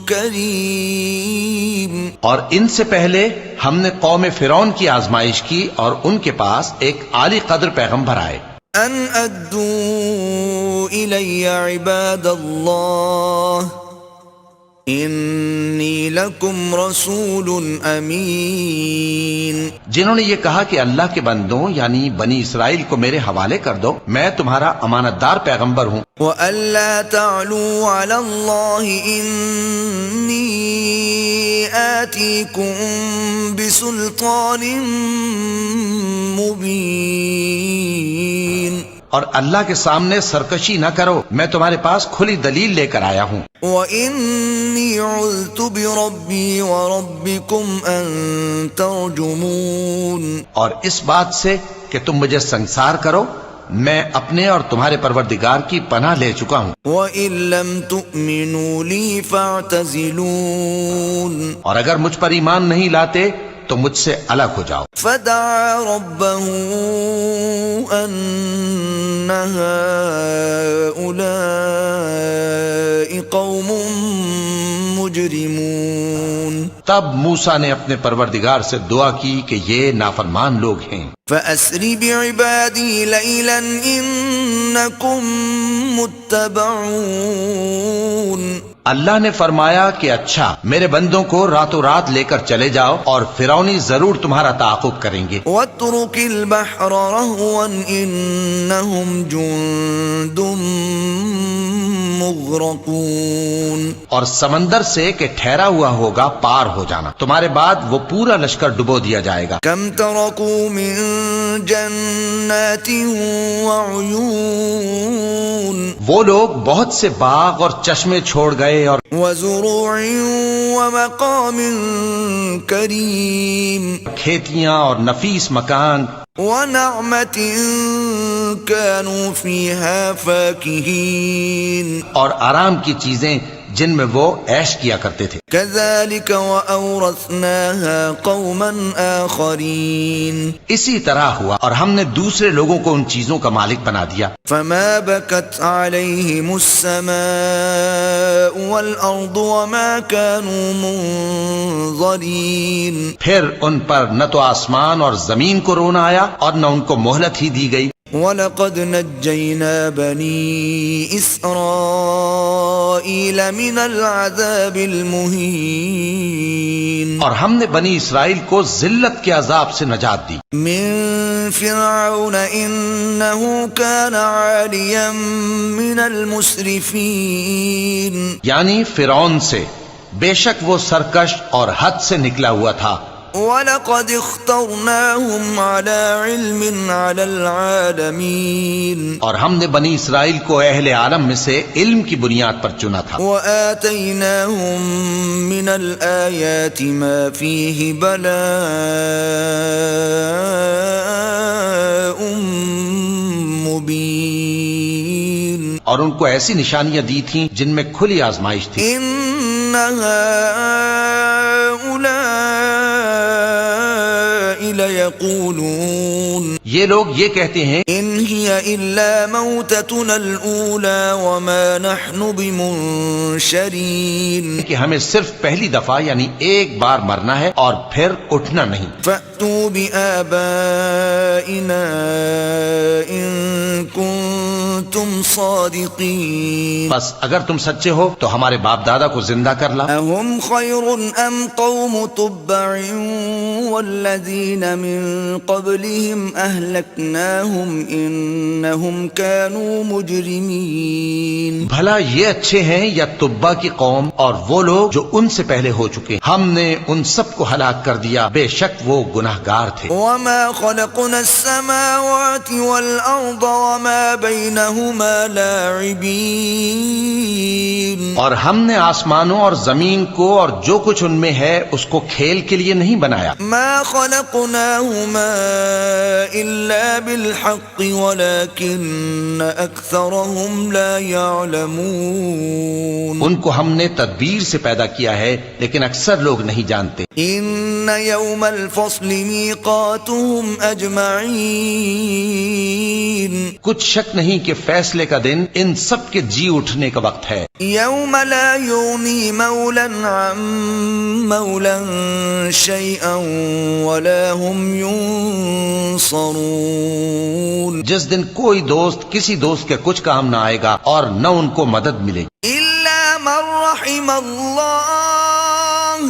كَرِيمٌ اور ان سے پہلے ہم نے قوم فرعون کی آزمائش کی اور ان کے پاس ایک عالی قدر پیغمبر آئے۔ أَنْ أَدُّوا إِلَيَّ عِبَادَ اللَّهِ إِنِّي لَكُمْ رَسُولٌ أَمِينٌ جنہوں نے یہ کہا کہ اللہ کے بندوں یعنی بنی اسرائیل کو میرے حوالے کر دو، میں تمہارا امانت دار پیغمبر ہوں۔ وَأَلَّا تَعْلُوا عَلَى اللَّهِ إِنِّي آتِيكُمْ بِسُلْطَانٍ مُبِينٍ اور اللہ کے سامنے سرکشی نہ کرو، میں تمہارے پاس کھلی دلیل لے کر آیا ہوں۔ وَإِنِّي عُذْتُ بِرَبِّي وَرَبِّكُمْ أَن تَرْجُمُونِ اور اس بات سے کہ تم مجھے سنسار کرو، میں اپنے اور تمہارے پروردگار کی پناہ لے چکا ہوں۔ وَإِن لَّمْ تُؤْمِنُوا لِي فَاعْتَزِلُونِ اور اگر مجھ پر ایمان نہیں لاتے تو مجھ سے الگ ہو جاؤ۔ فَدَعَا رَبَّهُ أَنَّ هَٰؤُلَاءِ قَوْمٌ مُجْرِمُونَ تب موسیٰ نے اپنے پروردگار سے دعا کی کہ یہ نافرمان لوگ ہیں۔ فَأَسْرِ بِعِبَادِي لَيْلًا إِنَّكُمْ مُتَّبَعُونَ اللہ نے فرمایا کہ اچھا میرے بندوں کو راتوں رات لے کر چلے جاؤ اور فرعونی ضرور تمہارا تعاقب کریں گے۔ وَاتْرُكِ الْبَحْرَ رَهْوًا إِنَّهُمْ جُندٌ مُغْرَقُونَ اور سمندر سے کہ ٹھہرا ہوا ہوگا پار ہو جانا، تمہارے بعد وہ پورا لشکر ڈبو دیا جائے گا۔ كَمْ تَرَكُوا مِن جَنَّاتٍ وَعُيُونٍ وہ لوگ بہت سے باغ اور چشمے چھوڑ گئے اور وزروع ومقام کریم کھیتیاں اور نفیس مکان ونعمة كانوا فيها فاكهين اور آرام کی چیزیں جن میں وہ عیش کیا کرتے تھے. كذلك وأورثناها قوما آخرين اسی طرح ہوا اور ہم نے دوسرے لوگوں کو ان چیزوں کا مالک بنا دیا. فما بكت عليهم السماء والأرض وما كانوا منظرين. پھر ان پر نہ تو آسمان اور زمین کو رونا آیا اور نہ ان کو مہلت ہی دی گئی. وَلَقَدْ نَجَّيْنَا بَنِي إِسْرَائِيلَ مِنَ الْعَذَابِ الْمُهِينِ اور ہم نے بنی اسرائیل کو ذلت کے عذاب سے نجات دی. من فرعون إنه كان عاليا من المسرفين. یعنی فرعون سے، بے شک وہ سرکش اور حد سے نکلا ہوا تھا. وَلَقَدِ اخْتَرْنَاهُمْ عَلَى عِلْمٍ عَلَى الْعَالَمِينَ اور ہم نے بنی اسرائیل کو اہل عالم میں سے علم کی بنیاد پر چنا تھا. وَآتَيْنَاهُمْ مِنَ الْآيَاتِ مَا فِيهِ بَلَاءٌ مُبِينٌ اور ان کو ایسی نشانیاں دی تھیں جن میں کھلی آزمائش تھی. إِنَّ هَؤُلَاءِ لَيَقُولُونَ یہ لوگ یہ کہتے ہیں إِنْ هِيَ إِلَّا مَوْتَتُنَا الْأُولَى وَمَا نَحْنُ بِمُنشَرِينَ کہ ہمیں صرف پہلی دفعہ یعنی ایک بار مرنا ہے اور پھر اٹھنا نہیں. فَأْتُوا بِآبَائِنَا إِن كُنتُمْ صَادِقِينَ. بس اگر تم سچے ہو تو ہمارے باپ دادا کو زندہ کر لا. أَهُمْ خَيْرٌ أَمْ قَوْمُ تُبَّعٍ وَالَّذِينَ مِن قَبْلِهِمْ أَهْلَكْنَاهُمْ إِنَّهُمْ كَانُوا مُجْرِمِينَ. بھلا یہ اچھے ہیں یا تبا کی قوم اور وہ لوگ جو ان سے پہلے ہو چکے؟ ہم نے ان سب کو ہلاک کر دیا، بے شک وہ گناہگار تھے. وَمَا خَلَقْنَا السَّمَاوَاتِ وَالْأَرْضَ وَمَا بَيْنَهُمَا لَاعِبِينَ. اور ہم نے آسمانوں اور زمین کو اور جو کچھ ان میں ہے اس کو کھیل کے لیے نہیں بنایا. مَا خَلَقْنَاهُمَا إِلَّا بِالْحَقِّ وَلَكِنَّ أَكْثَرَهُمْ لَا يَعْلَمُونَ. ان کو ہم نے تدبیر سے پیدا کیا ہے لیکن اکثر لوگ نہیں جانتے. إِنَّ يَوْمَ الْفَصْلِ مِيقَاتُهُمْ أَجْمَعِينَ. کچھ شک نہیں کہ فیصلے کا دن ان سب کے جی اٹھنے کا وقت ہے. يَوْمَ لَا يُغْنِي مَوْلًى عَن مَوْلًى شَيْئًا وَلَا هُمْ يُنصَرُونَ. جس دن کوئی دوست کسی دوست کے کچھ کام نہ آئے گا اور نہ ان کو مدد ملے گی. إِلَّا مَن رَّحِمَ اللَّهُ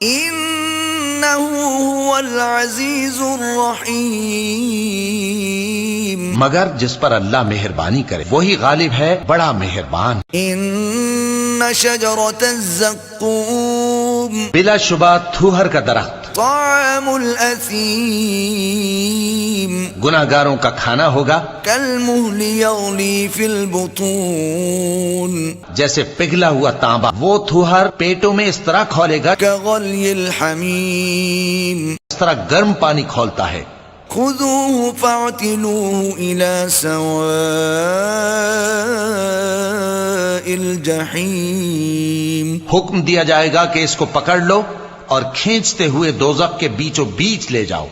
إِنَّهُ هُوَ الْعَزِيزُ الرَّحِيمُ. مگر جس پر اللہ مہربانی کرے وہی غالب ہے، بڑا مہربان. إِنَّ شَجَرَةَ الزَّقُّومِ بلا شبہ تھوہر کا درخت طَعَامُ الْأَثِيمِ گناہگاروں کا کھانا ہوگا. كَالْمُهْلِ يَغْلِي فِي الْبُطُونِ جیسے پگھلا ہوا تانبا وہ تھوہر پیٹوں میں اس طرح کھولے گا كَغَلْيِ الْحَمِيمِ. اس طرح گرم پانی کھولتا ہے. خُذُوهُ فَاعْتِلُوهُ إِلَى سَوَاءِ الْجَحِيمِ. حکم دیا جائے گا کہ اس کو پکڑ لو اور کھینچتے ہوئے دوزخ کے بیچوں بیچ لے جاؤ.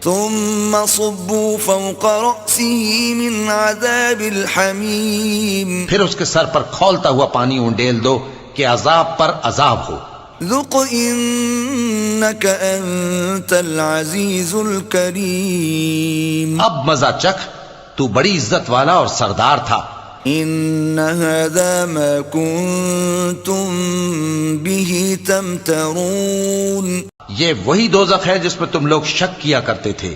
ثُمَّ صُبُّوا فَوْقَ رَأْسِهِ مِنْ عَذَابِ الْحَمِيمِ. پھر اس کے سر پر کھولتا ہوا پانی انڈیل دو کہ عذاب پر عذاب ہو. ذُقْ إِنَّكَ أَنْتَ الْعَزِيزُ الْكَرِيمُ. اب مزہ چکھ، تو بڑی عزت والا اور سردار تھا. إِنَّ هَذَا مَا كُنْتُمْ بِهِ تَمْتَرُونَ. یہ وہی دوزخ ہے جس میں تم لوگ شک کیا کرتے تھے.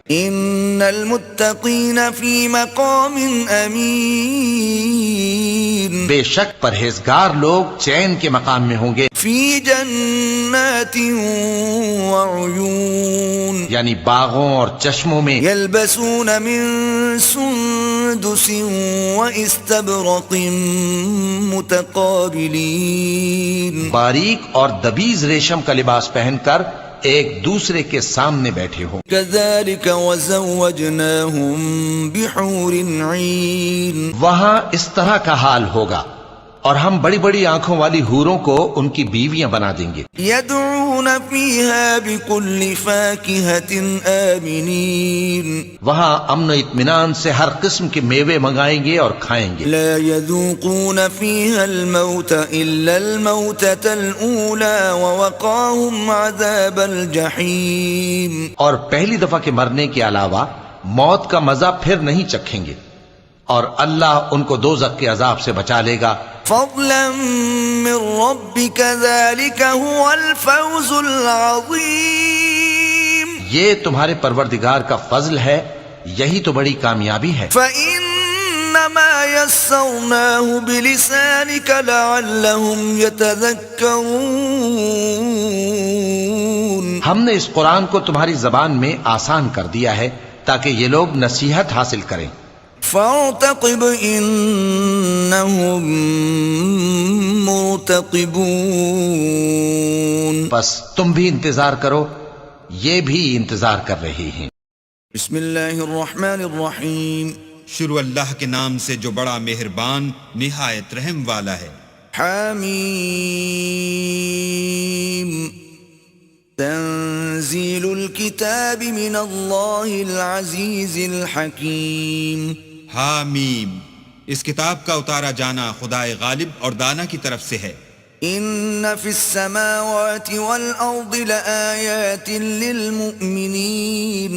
إِنَّ الْمُتَّقِينَ فِي مَقَامٍ أَمِينٍ. بے شک پرہیزگار لوگ چین کے مقام میں ہوں گے. فِي جَنَّاتٍ وَعُيُونٍ. یعنی باغوں اور چشموں میں. يَلْبَسُونَ مِن سُندُسٍ سندس واستبرق متقابلین، باریک اور دبیز ریشم کا لباس پہن کر ایک دوسرے کے سامنے بیٹھے ہو. كذلك وزوجناهم بحور عین، وہاں اس طرح کا حال ہوگا اور ہم بڑی بڑی آنکھوں والی حوروں کو ان کی بیویاں بنا دیں گے. يدعون فيها بكل فاكهة آمنين، وہاں امن و اطمینان سے ہر قسم کے میوے منگائیں گے اور کھائیں گے. لا يذوقون فيها الموت إلا الموتة الأولى ووقاهم عذاب الجحيم، اور پہلی دفعہ کے مرنے کے علاوہ موت کا مزہ پھر نہیں چکھیں گے، اور اللہ ان کو دوزخ کے عذاب سے بچا لے گا. فضلا من ربك ذلك هو الفوز العظيم، یہ تمہارے پروردگار کا فضل ہے، یہی تو بڑی کامیابی ہے. فإنما يسرناه بلسانك لعلهم يتذكرون، ہم نے اس قرآن کو تمہاری زبان میں آسان کر دیا ہے تاکہ یہ لوگ نصیحت حاصل کریں. فارتقب انہم مرتقبون، بس تم بھی انتظار کرو، یہ بھی انتظار کر رہے ہیں. بسم اللہ الرحمن الرحیم، شروع اللہ کے نام سے جو بڑا مہربان نہایت رحم والا ہے. حمیم، تنزیل الکتاب من اللہ العزیز الحکیم. حامیم، اس کتاب کا اتارا جانا خدائے غالب اور دانا کی طرف سے ہے. ان فی السماوات والارض لآیات للمؤمنین،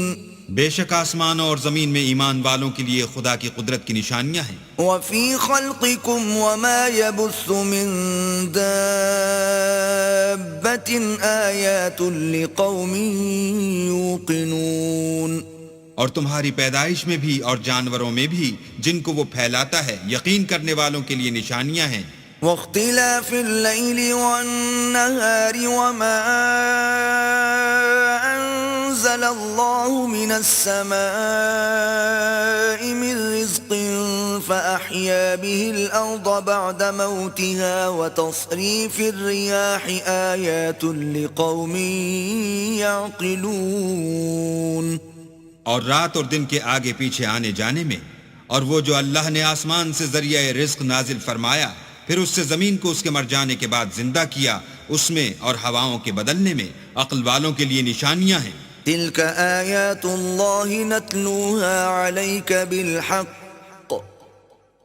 بے شک آسمانوں اور زمین میں ایمان والوں کے لیے خدا کی قدرت کی نشانیاں ہیں. وفی خلقکم وما يبث من دابۃ آیات لقوم یوقنون، اور تمہاری پیدائش میں بھی اور جانوروں میں بھی جن کو وہ پھیلاتا ہے یقین کرنے والوں کے لیے نشانیاں ہیں. واختلاف اللیل والنہار وما انزل اللہ من السماء من رزق فأحیا به الارض بعد موتها وتصریف الریاح آیات لقوم یعقلون. اور رات اور دن کے آگے پیچھے آنے جانے میں، اور وہ جو اللہ نے آسمان سے ذریعہ رزق نازل فرمایا پھر اس سے زمین کو اس کے مر جانے کے بعد زندہ کیا، اس میں اور ہواؤں کے بدلنے میں عقل والوں کے لیے نشانیاں ہیں. تلك آیات اللہ نتلوها علیک بالحق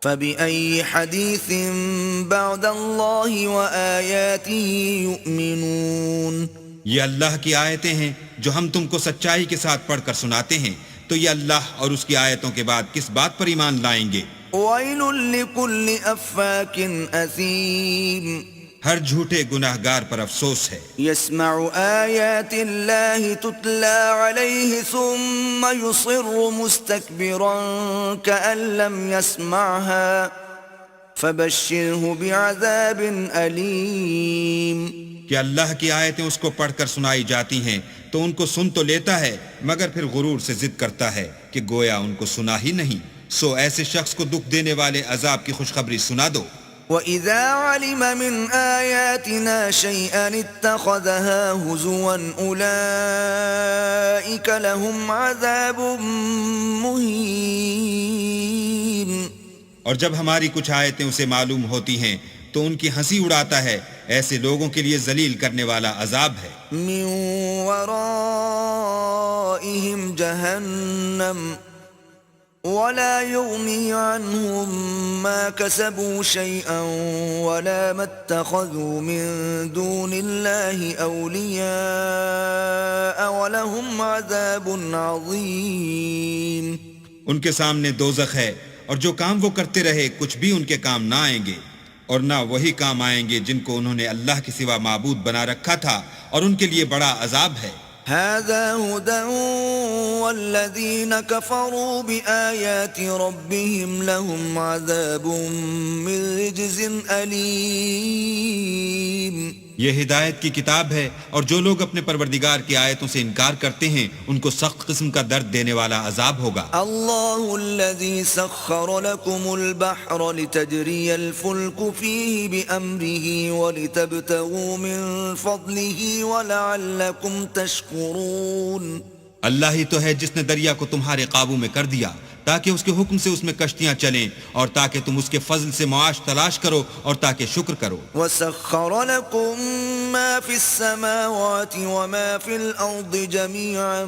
فبأي حدیث بعد اللہ وآیاته یؤمنون. یہ اللہ کی آیتیں ہیں جو ہم تم کو سچائی کے ساتھ پڑھ کر سناتے ہیں، تو یہ اللہ اور اس کی آیتوں کے بعد کس بات پر ایمان لائیں گے. ویل لکل افاک اثیم، ہر جھوٹے گناہگار پر افسوس ہے. یسمع آیات اللہ تتلی علیہ ثم یصر مستکبرا کأن لم یسمعها فبشرہ بعذاب علیم. کہ اللہ کی آیتیں اس کو پڑھ کر سنائی جاتی ہیں تو ان کو سن تو لیتا ہے مگر پھر غرور سے ضد کرتا ہے کہ گویا ان کو سنا ہی نہیں، سو ایسے شخص کو دکھ دینے والے عذاب کی خوشخبری سنا دو. وَإِذَا عَلِمَ مِنْ آيَاتِنَا شَيْئًا اتَّخَذَهَا هُزُوًا أُولَئِكَ لَهُمْ عَذَابٌ مُهِينٌ. اور جب ہماری کچھ آیتیں اسے معلوم ہوتی ہیں تو ان کی ہنسی اڑاتا ہے، ایسے لوگوں کے لیے ذلیل کرنے والا عذاب ہے. مِنْ وَرَائِهِمْ جَهَنَّمُ وَلَا يُغْنِي عَنْهُمْ مَا كَسَبُوا شَيْئًا وَلَا مَا اتَّخَذُوا مِنْ دُونِ اللَّهِ أَوْلِيَاءَ وَلَهُمْ عَذَابٌ عَظِيمٌ. ان کے سامنے دوزخ ہے، اور جو کام وہ کرتے رہے کچھ بھی ان کے کام نہ آئیں گے، اور نہ وہی کام آئیں گے جن کو انہوں نے اللہ کے سوا معبود بنا رکھا تھا، اور ان کے لیے بڑا عذاب ہے. هذا هدى والذين كفروا بآيات ربهم لهم عذاب من رجز أليم. یہ ہدایت کی کتاب ہے، اور جو لوگ اپنے پروردگار کی آیتوں سے انکار کرتے ہیں ان کو سخت قسم کا درد دینے والا عذاب ہوگا۔ الله الذي سخر لكم البحر لتجري الفلك فيه بأمره ولتبتغوا من فضله ولعلكم تشكرون۔ اللہ ہی تو ہے جس نے دریا کو تمہارے قابو میں کر دیا تاکہ اس کے حکم سے اس میں کشتیاں چلیں، اور تاکہ تم اس کے فضل سے معاش تلاش کرو اور تاکہ شکر کرو۔ وسخر لكم ما في السماوات وما في الأرض جميعا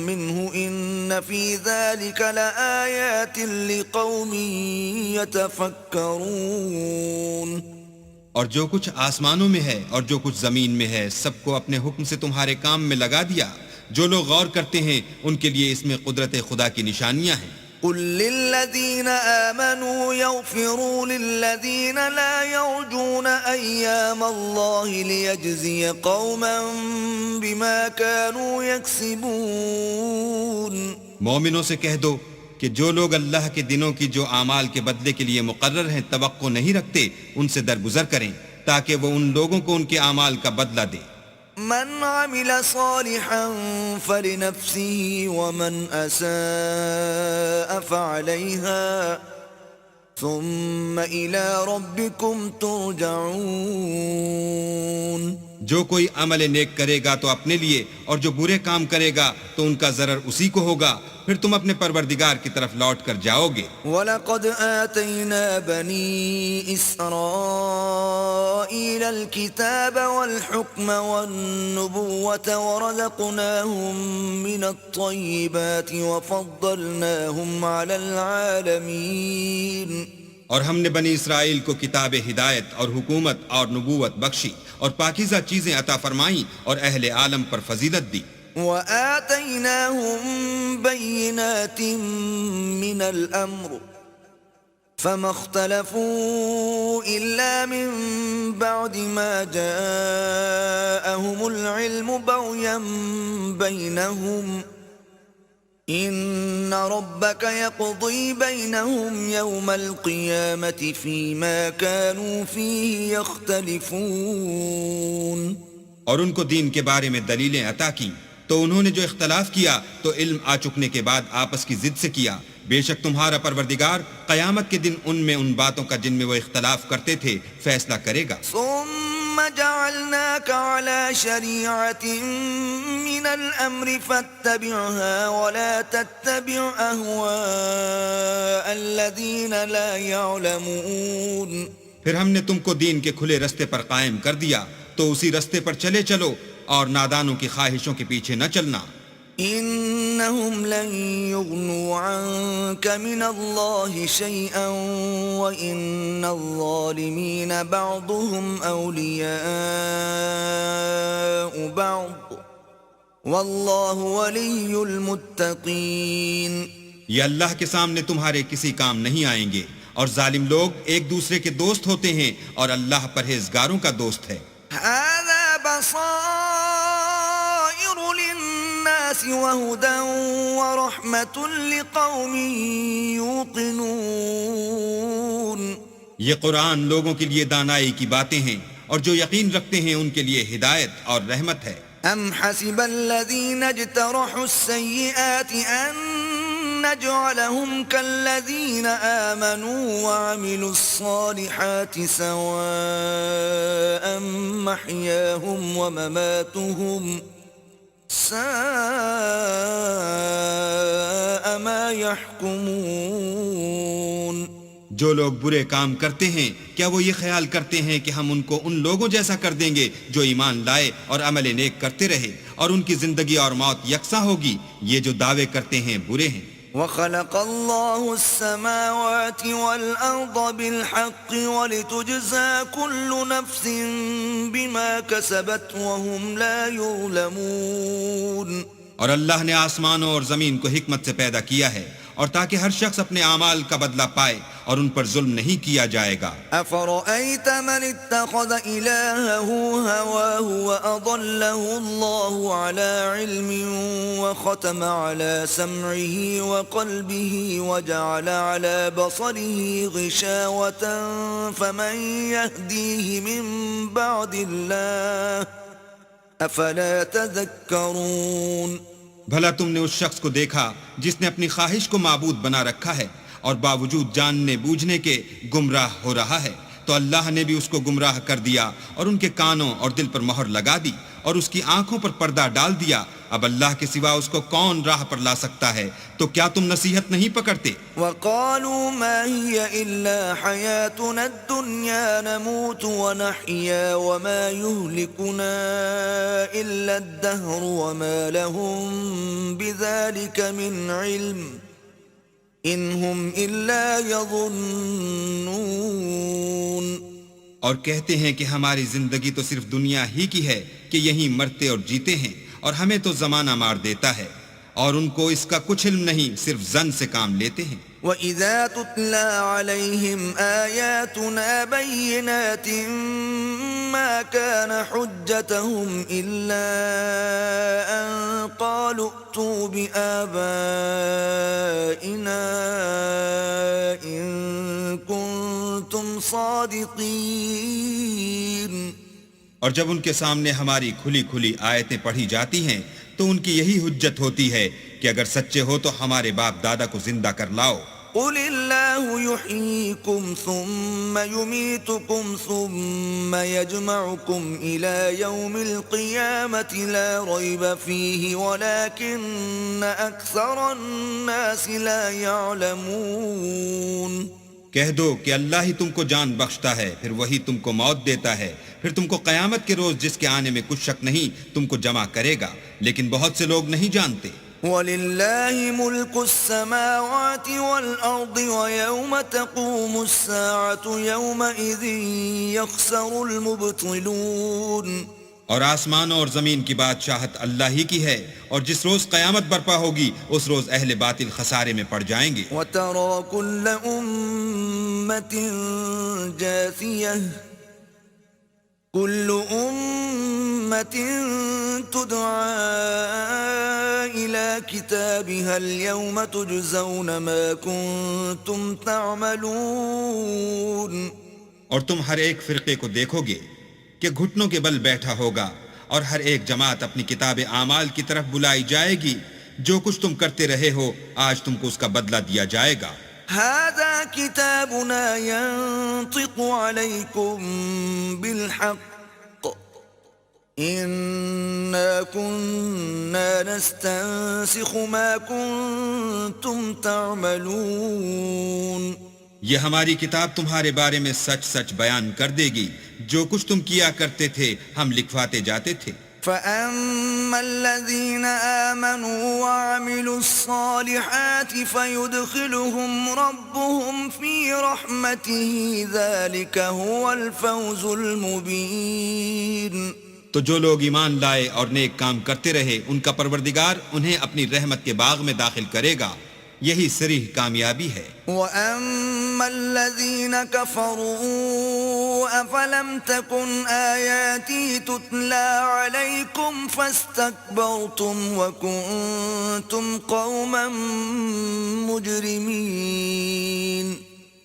منه إن في ذلك لآيات لقوم يتفكرون۔ اور جو کچھ آسمانوں میں ہے اور جو کچھ زمین میں ہے سب کو اپنے حکم سے تمہارے کام میں لگا دیا، جو لوگ غور کرتے ہیں ان کے لیے اس میں قدرت خدا کی نشانیاں ہیں۔ قل للذين آمنوا يغفروا للذين لا يرجون أيام الله ليجزي قوما بما كانوا يكسبون۔ مومنوں سے کہہ دو کہ جو لوگ اللہ کے دنوں کی جو اعمال کے بدلے کے لیے مقرر ہیں توقع نہیں رکھتے، ان سے درگزر کریں تاکہ وہ ان لوگوں کو ان کے اعمال کا بدلہ دے۔ من عمل صالحا فلنفسه ومن أساء فعليها ثم إلى ربكم ترجعون۔ جو کوئی عمل نیک کرے گا تو اپنے لیے، اور جو برے کام کرے گا تو ان کا ضرر اسی کو ہوگا، پھر تم اپنے پروردگار کی طرف لوٹ کر جاؤ گے۔ وَلَقَدْ آتَيْنَا بَنِي إِسْرَائِيلَ الْكِتَابَ وَالْحُكْمَ وَالنُّبُوَّةَ وَرَزَقْنَاهُمْ مِنَ الطَّيِّبَاتِ وَفَضَّلْنَاهُمْ عَلَى الْعَالَمِينَ۔ اور ہم نے بنی اسرائیل کو کتاب ہدایت اور حکومت اور نبوت بخشی اور پاکیزہ چیزیں عطا فرمائیں اور اہل عالم پر فضیلت دی۔ وَآتَيْنَاهُمْ بَيِّنَاتٍ مِّنَ الْأَمْرِ فَمَا اخْتَلَفُوا إِلَّا مِن بَعْدِ مَا جَاءَهُمُ الْعِلْمُ بَغْيًا بَيْنَهُمْ إِنَّ رَبَّكَ يَقْضِي بَيْنَهُمْ يَوْمَ الْقِيَامَةِ فِيمَا كَانُوا فِيهِ يَخْتَلِفُونَ۔ اور ان کو دین کے بارے میں دلیلیں عطا کی تو انہوں نے جو اختلاف کیا تو علم آ چکنے کے بعد آپس کی ضد سے کیا۔ بے شک تمہارا پروردگار قیامت کے دن ان میں ان باتوں کا جن میں وہ اختلاف کرتے تھے فیصلہ کرے گا۔ ثم جعلناك على شريعة من الأمر فاتبعها ولا تتبع أهواء الذين لا يعلمون۔ پھر ہم نے تم کو دین کے کھلے رستے پر قائم کر دیا تو اسی رستے پر چلے چلو اور نادانوں کی خواہشوں کے پیچھے نہ چلنا۔ إنهم لن يغنوا عنك من الله شيئا وإن الظالمين بعضهم أولياء بعض والله ولي المتقين۔ یہ اللہ کے سامنے تمہارے کسی کام نہیں آئیں گے، اور ظالم لوگ ایک دوسرے کے دوست ہوتے ہیں، اور اللہ پرہیزگاروں کا دوست ہے۔ هذا بصائر للناس وهدى ورحمة لقوم يوقنون۔ یہ قرآن لوگوں کے لیے دانائی کی باتیں ہیں، اور جو یقین رکھتے ہیں ان کے لیے ہدایت اور رحمت ہے۔ أم حسب الذين اجترحوا السيئات أن نجعلهم كالذين آمنوا وعملوا الصالحات سواء محياهم ومماتهم ساء ما يحكمون۔ جو لوگ برے کام کرتے ہیں کیا وہ یہ خیال کرتے ہیں کہ ہم ان کو ان لوگوں جیسا کر دیں گے جو ایمان لائے اور عمل نیک کرتے رہے، اور ان کی زندگی اور موت یکساں ہوگی؟ یہ جو دعوے کرتے ہیں برے ہیں۔ وَخَلَقَ اللَّهُ السَّمَاوَاتِ وَالْأَرْضَ بِالْحَقِّ وَلِتُجْزَى كُلُّ نَفْسٍ بِمَا كَسَبَتْ وَهُمْ لَا يُظْلَمُونَ۔ اور اللہ نے آسمانوں اور زمین کو حکمت سے پیدا کیا ہے اور تاکہ ہر شخص اپنے اعمال کا بدلہ پائے اور ان پر ظلم نہیں کیا جائے گا۔ أفرأيت من اتخذ إلهه هواه وأضله الله على علم وختم على سمعه وقلبه وجعل على بصره غشاوة فمن يهديه من بعد الله أفلا تذكرون؟ بھلا تم نے اس شخص کو دیکھا جس نے اپنی خواہش کو معبود بنا رکھا ہے اور باوجود جاننے بوجھنے کے گمراہ ہو رہا ہے، تو اللہ نے بھی اس کو گمراہ کر دیا اور ان کے کانوں اور دل پر مہر لگا دی اور اس کی آنکھوں پر پردہ ڈال دیا۔ اب اللہ کے سوا اس کو کون راہ پر لا سکتا ہے؟ تو کیا تم نصیحت نہیں پکڑتے؟ وقالوا ما هي إلا حياتنا الدنيا نموت ونحيا وما يهلكنا إلا الدهر وما لهم بذلك من علم إن هم إلا يظنون۔ اور کہتے ہیں کہ ہماری زندگی تو صرف دنیا ہی کی ہے کہ یہیں مرتے اور جیتے ہیں اور ہمیں تو زمانہ مار دیتا ہے، اور ان کو اس کا کچھ علم نہیں، صرف ظن سے کام لیتے ہیں۔ وَإِذَا تُتْلَى عَلَيْهِمْ آيَاتُنَا بَيِّنَاتٍ مَا كَانَ حُجَّتَهُمْ إِلَّا أَن قَالُوا ائْتُوا بِآبَائِنَا إِن كُنتُمْ صَادِقِينَ۔ اور جب ان کے سامنے ہماری کھلی کھلی آیتیں پڑھی جاتی ہیں تو ان کی یہی حجت ہوتی ہے کہ اگر سچے ہو تو ہمارے باپ دادا کو زندہ کر لاؤ۔ قل اللہ یحییکم ثم یمیتکم ثم یجمعکم الی یوم القیامة لا ریب فیہ ولکن اکثر الناس لا یعلمون۔ کہہ دو کہ اللہ ہی تم کو جان بخشتا ہے، پھر وہی تم کو موت دیتا ہے، پھر تم کو قیامت کے روز جس کے آنے میں کچھ شک نہیں تم کو جمع کرے گا، لیکن بہت سے لوگ نہیں جانتے۔ وَلِلَّهِ مُلْكُ السَّمَاوَاتِ وَالْأَرْضِ وَيَوْمَ تَقُومُ السَّاعَةُ يَوْمَئِذٍ يَخْسَرُ الْمُبْطِلُونَ۔ اور آسمانوں اور زمین کی بادشاہت اللہ ہی کی ہے، اور جس روز قیامت برپا ہوگی اس روز اہل باطل خسارے میں پڑ جائیں گے۔ وَتَرَى كُلَّ أُمَّةٍ جَاثِيَةً كُلُّ أُمَّةٍ تُدْعَى إِلَى كِتَابِهَا الْيَوْمَ تُجْزَوْنَ مَا كُنتُمْ تَعْمَلُونَ۔ اور تم ہر ایک فرقے کو دیکھو گے کہ گھٹنوں کے بل بیٹھا ہوگا، اور ہر ایک جماعت اپنی کتاب اعمال کی طرف بلائی جائے گی، جو کچھ تم کرتے رہے ہو آج تم کو اس کا بدلہ دیا جائے گا۔ هذا كتابنا ينطق عليكم بالحق إنا كنا نستنسخ ما كنتم تعملون۔ یہ ہماری کتاب تمہارے بارے میں سچ سچ بیان کر دے گی، جو کچھ تم کیا کرتے تھے ہم لکھواتے جاتے تھے۔ فَأَمَّا الَّذِينَ آمَنُوا وَعَمِلُوا الصَّالِحَاتِ فَيُدْخِلُهُمْ رَبُّهُمْ فِي رَحْمَتِهِ ذَلِكَ هُوَ الْفَوْزُ الْمُبِينُ۔ تو جو لوگ ایمان لائے اور نیک کام کرتے رہے ان کا پروردگار انہیں اپنی رحمت کے باغ میں داخل کرے گا، یہی صریح کامیابی ہے۔ وَأَمَّا الَّذِينَ كَفَرُوا أَفَلَمْ تَكُنْ آيَاتِي تُتْلَى عَلَيْكُمْ فَاسْتَكْبَرْتُمْ وَكُنْتُمْ قَوْمًا مُجْرِمِينَ۔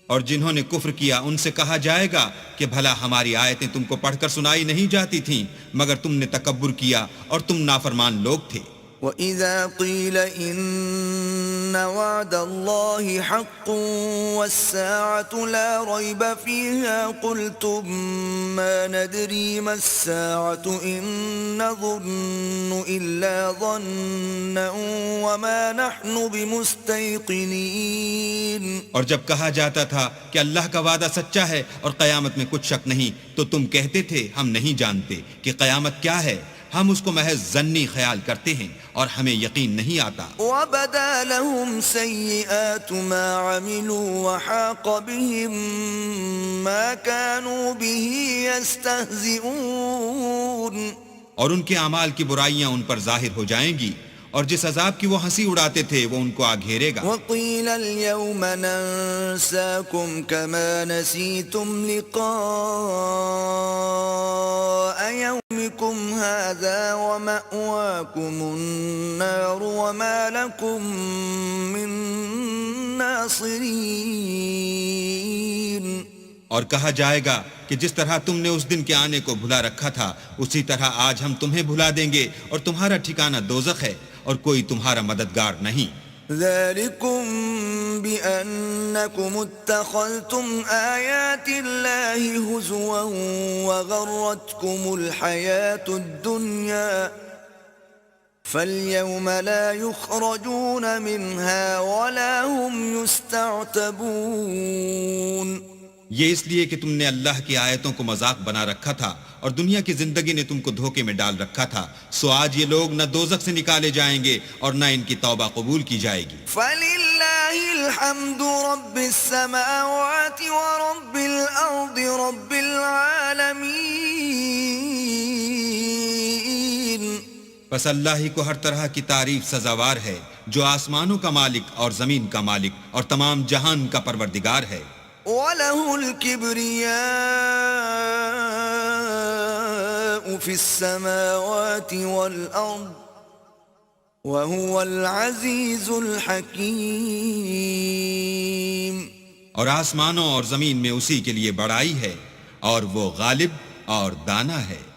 اور جنہوں نے کفر کیا ان سے کہا جائے گا کہ بھلا ہماری آیتیں تم کو پڑھ کر سنائی نہیں جاتی تھیں، مگر تم نے تکبر کیا اور تم نافرمان لوگ تھے۔ وَإِذَا قِيلَ إِنَّ وَعْدَ اللَّهِ حَقٌّ وَالسَّاعَةُ لَا رَيْبَ فِيهَا قُلْتُمْ مَا نَدْرِي مَا السَّاعَةُ إِن نَّظُنُّ إِلَّا ظَنًّا وَمَا نَحْنُ بِمُسْتَيْقِنِينَ۔ اور جب کہا جاتا تھا کہ اللہ کا وعدہ سچا ہے اور قیامت میں کچھ شک نہیں تو تم کہتے تھے ہم نہیں جانتے کہ قیامت کیا ہے، ہم اس کو محض ظنی خیال کرتے ہیں اور ہمیں یقین نہیں آتا۔ وَبَدَا لَهُمْ سَيِّئَاتُ مَا عَمِلُوا وَحَاقَ بِهِم مَّا كَانُوا بِهِ يَسْتَهْزِئُونَ۔ اور ان کے اعمال کی برائیاں ان پر ظاہر ہو جائیں گی، اور جس عذاب کی وہ ہنسی اڑاتے تھے وہ ان کو آ گھیرے گا۔ وقيل اليوم ننساكم كما نسيتم لقاء يومكم هذا ومأواكم النار وما لكم من ناصرين۔ اور کہا جائے گا کہ جس طرح تم نے اس دن کے آنے کو بھلا رکھا تھا اسی طرح آج ہم تمہیں بھلا دیں گے، اور تمہارا ٹھکانہ دوزخ ہے اور کوئی تمہارا مددگار نہیں۔ ذلكم بأنكم اتخذتم آيات الله هزوا وغرتكم الحياة الدنيا فاليوم لا يخرجون منها ولا هم يستعتبون۔ یہ اس لیے کہ تم نے اللہ کی آیتوں کو مذاق بنا رکھا تھا اور دنیا کی زندگی نے تم کو دھوکے میں ڈال رکھا تھا، سو آج یہ لوگ نہ دوزخ سے نکالے جائیں گے اور نہ ان کی توبہ قبول کی جائے گی۔ فَلِلَّهِ الْحَمْدُ رَبِّ السَّمَاوَاتِ وَرَبِّ الْأَرْضِ رَبِّ الْعَالَمِينَ۔ پس اللہ ہی کو ہر طرح کی تعریف سزاوار ہے جو آسمانوں کا مالک اور زمین کا مالک اور تمام جہان کا پروردگار ہے۔ وَلَهُ الْكِبْرِيَاءُ فِي السَّمَاوَاتِ وَالْأَرْضِ وَهُوَ الْعَزِيزُ الْحَكِيمُ۔ اور آسمانوں اور زمین میں اسی کے لیے بڑائی ہے اور وہ غالب اور دانا ہے۔